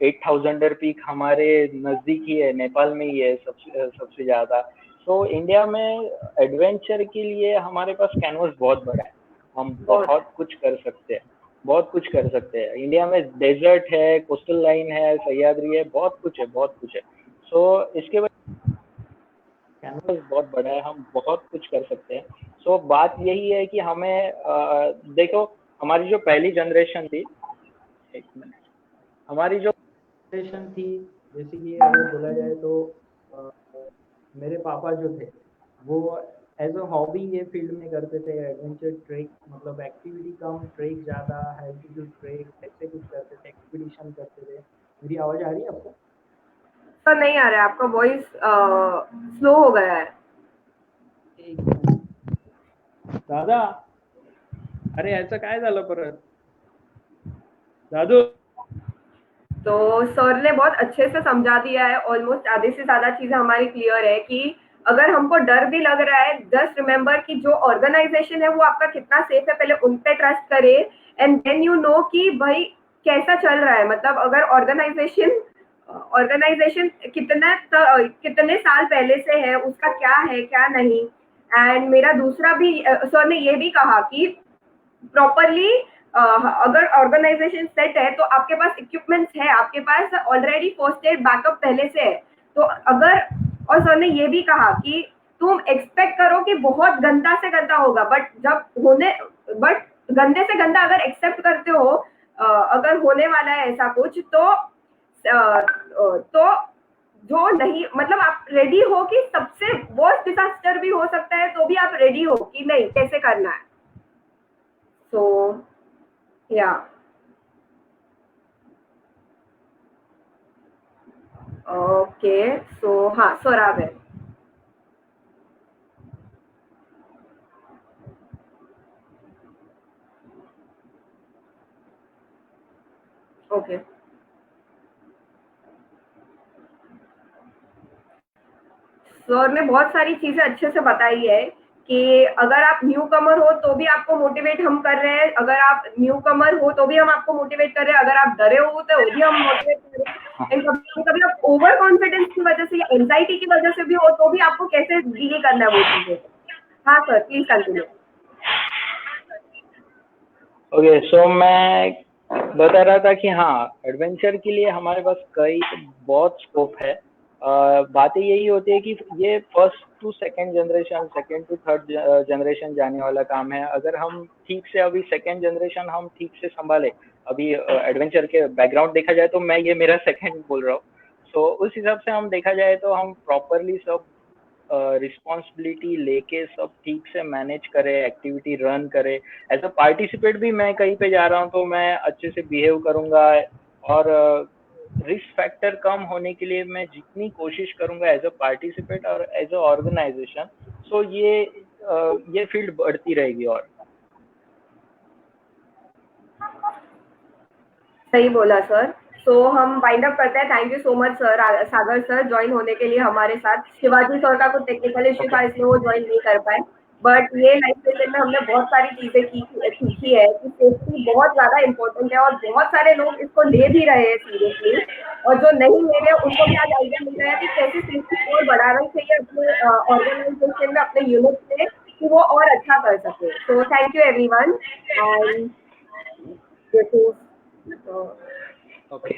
8000 पीक हमारे नजदीक ही है, नेपाल में ही है सबसे सबसे ज्यादा। तो इंडिया में एडवेंचर के लिए हमारे पास कैनवस बहुत बड़ा है। हम बहुत। बहुत कुछ कर सकते हैं, बहुत कुछ कर सकते हैं। इंडिया में डेजर्ट है, कोस्टल लाइन है, सह्याद्री है, बहुत कुछ है, बहुत कुछ है। सो इसके कैनवस बहुत बड़ा है, हम बहुत कुछ कर सकते हैं। सो बात यही है कि हमें देखो, हमारी जो पहली जनरेशन थी, एक मिनट, हमारी जो जनरेशन थी, जैसे कि अगर बोला जाए तो अ, मेरे पापा जो थे वो एज अ हॉबी ये फील्ड में करते थे। एडवेंचर ट्रेक, मतलब एक्टिविटी कम ट्रेक ज्यादा, एल्टीट्यूड ट्रेक ऐसे कुछ करते थे, एक्सपीडिशन करते थे। मेरी आवाज आ रही है आपको? सर नहीं आ रहा है, आपका वॉइस स्लो हो गया है। एक मिनिट दादा, अरे याचं काय झालं परत दादू? तो सर ने बहुत अच्छे से समझा दिया है, ऑलमोस्ट आधे से ज्यादा चीजें हमारी क्लियर है कि अगर हमको डर भी लग रहा है, जस्ट रिमेंबर कि जो ऑर्गेनाइजेशन है वो आपका कितना सेफ है, पहले उन पे ट्रस्ट करे एंड देन यू नो कि भाई कैसा चल रहा है। मतलब अगर ऑर्गेनाइजेशन ऑर्गेनाइजेशन कितने साल पहले से है, उसका क्या है क्या नहीं, एंड मेरा दूसरा भी सर ने ये भी कहा कि प्रॉपरली अगर ऑर्गेनाइजेशन सेट है तो आपके पास इक्विपमेंट्स है, आपके पास ऑलरेडी फर्स्ट एड बैकअप पहले से है। तो अगर, और सर ने ये भी कहा कि तुम एक्सपेक्ट करो कि बहुत गंदा से गंदा होगा, बट गंदे से गंदा अगर एक्सेप्ट करते हो, अगर होने वाला है ऐसा कुछ, तो जो नहीं, मतलब आप रेडी हो कि सबसे वर्स्ट डिजास्टर भी हो सकता है, तो भी आप रेडी हो कि नहीं कैसे करना है। सो या ओके, सो हाँ सर आ गए। ओके सर ने बहुत सारी चीजें अच्छे से बताई है कि अगर आप न्यू कमर हो तो भी आपको मोटिवेट हम कर रहे हैं, अगर आप न्यू कमर हो तो भी हम आपको मोटिवेट कर रहे हैं, अगर आप डरे हो तो भी हम मोटिवेट कर रहे हैं, एंड कभी कभी आप ओवर कॉन्फिडेंस की वजह से या एंजाइटी की वजह से भी हो तो भी आपको कैसे डील करना है वो चीजें। हाँ सर प्लीज कंटिन्यू। ओके, सो मैं बता रहा था कि हाँ, एडवेंचर के लिए हमारे पास बहुत स्कोप है। बातें यही होती है कि ये first to second generation, second to third generation जाने वाला काम है। अगर हम ठीक से अभी सेकेंड जनरेशन हम ठीक से संभाले, अभी एडवेंचर के बैकग्राउंड देखा जाए तो मैं ये मेरा सेकेंड बोल रहा हूँ, तो उस हिसाब से हम देखा जाए तो हम प्रॉपरली सब रिस्पॉन्सिबिलिटी लेके सब ठीक से मैनेज करे, एक्टिविटी रन करे। एज अ पार्टिसिपेट भी मैं कहीं पे जा रहा हूँ तो मैं अच्छे से बिहेव करूंगा, और रिस्क फैक्टर कम होने के लिए मैं जितनी कोशिश करूंगा एज अ पार्टिसिपेट और एज अ ऑर्गेनाइजेशन, सो ये फील्ड बढ़ती रहेगी। और सही बोला सर। तो हम वाइंड अप करते हैं। Thank you so much sir, Sagar sir join होने के लिए हमारे साथ। शिवाजी सर का कुछ टेक्निकल इश्यू था इसलिए वो ज्वाइन नहीं कर पाए, बट ये लाइफ सेशन में हमने बहुत सारी चीजें सीखी है कि सेफ्टी बहुत ज्यादा इम्पोर्टेंट है, और बहुत सारे लोग इसको ले भी रहे हैं सीरियसली, और जो नहीं ले रहे उनको भी आज आइडिया मिल रहा है कि कैसे सेफ्टी और बढ़ाना चाहिए अपने ऑर्गेनाइजेशन में, अपने यूनिट में, कि वो और अच्छा कर सके। तो thank you everyone, and this is okay.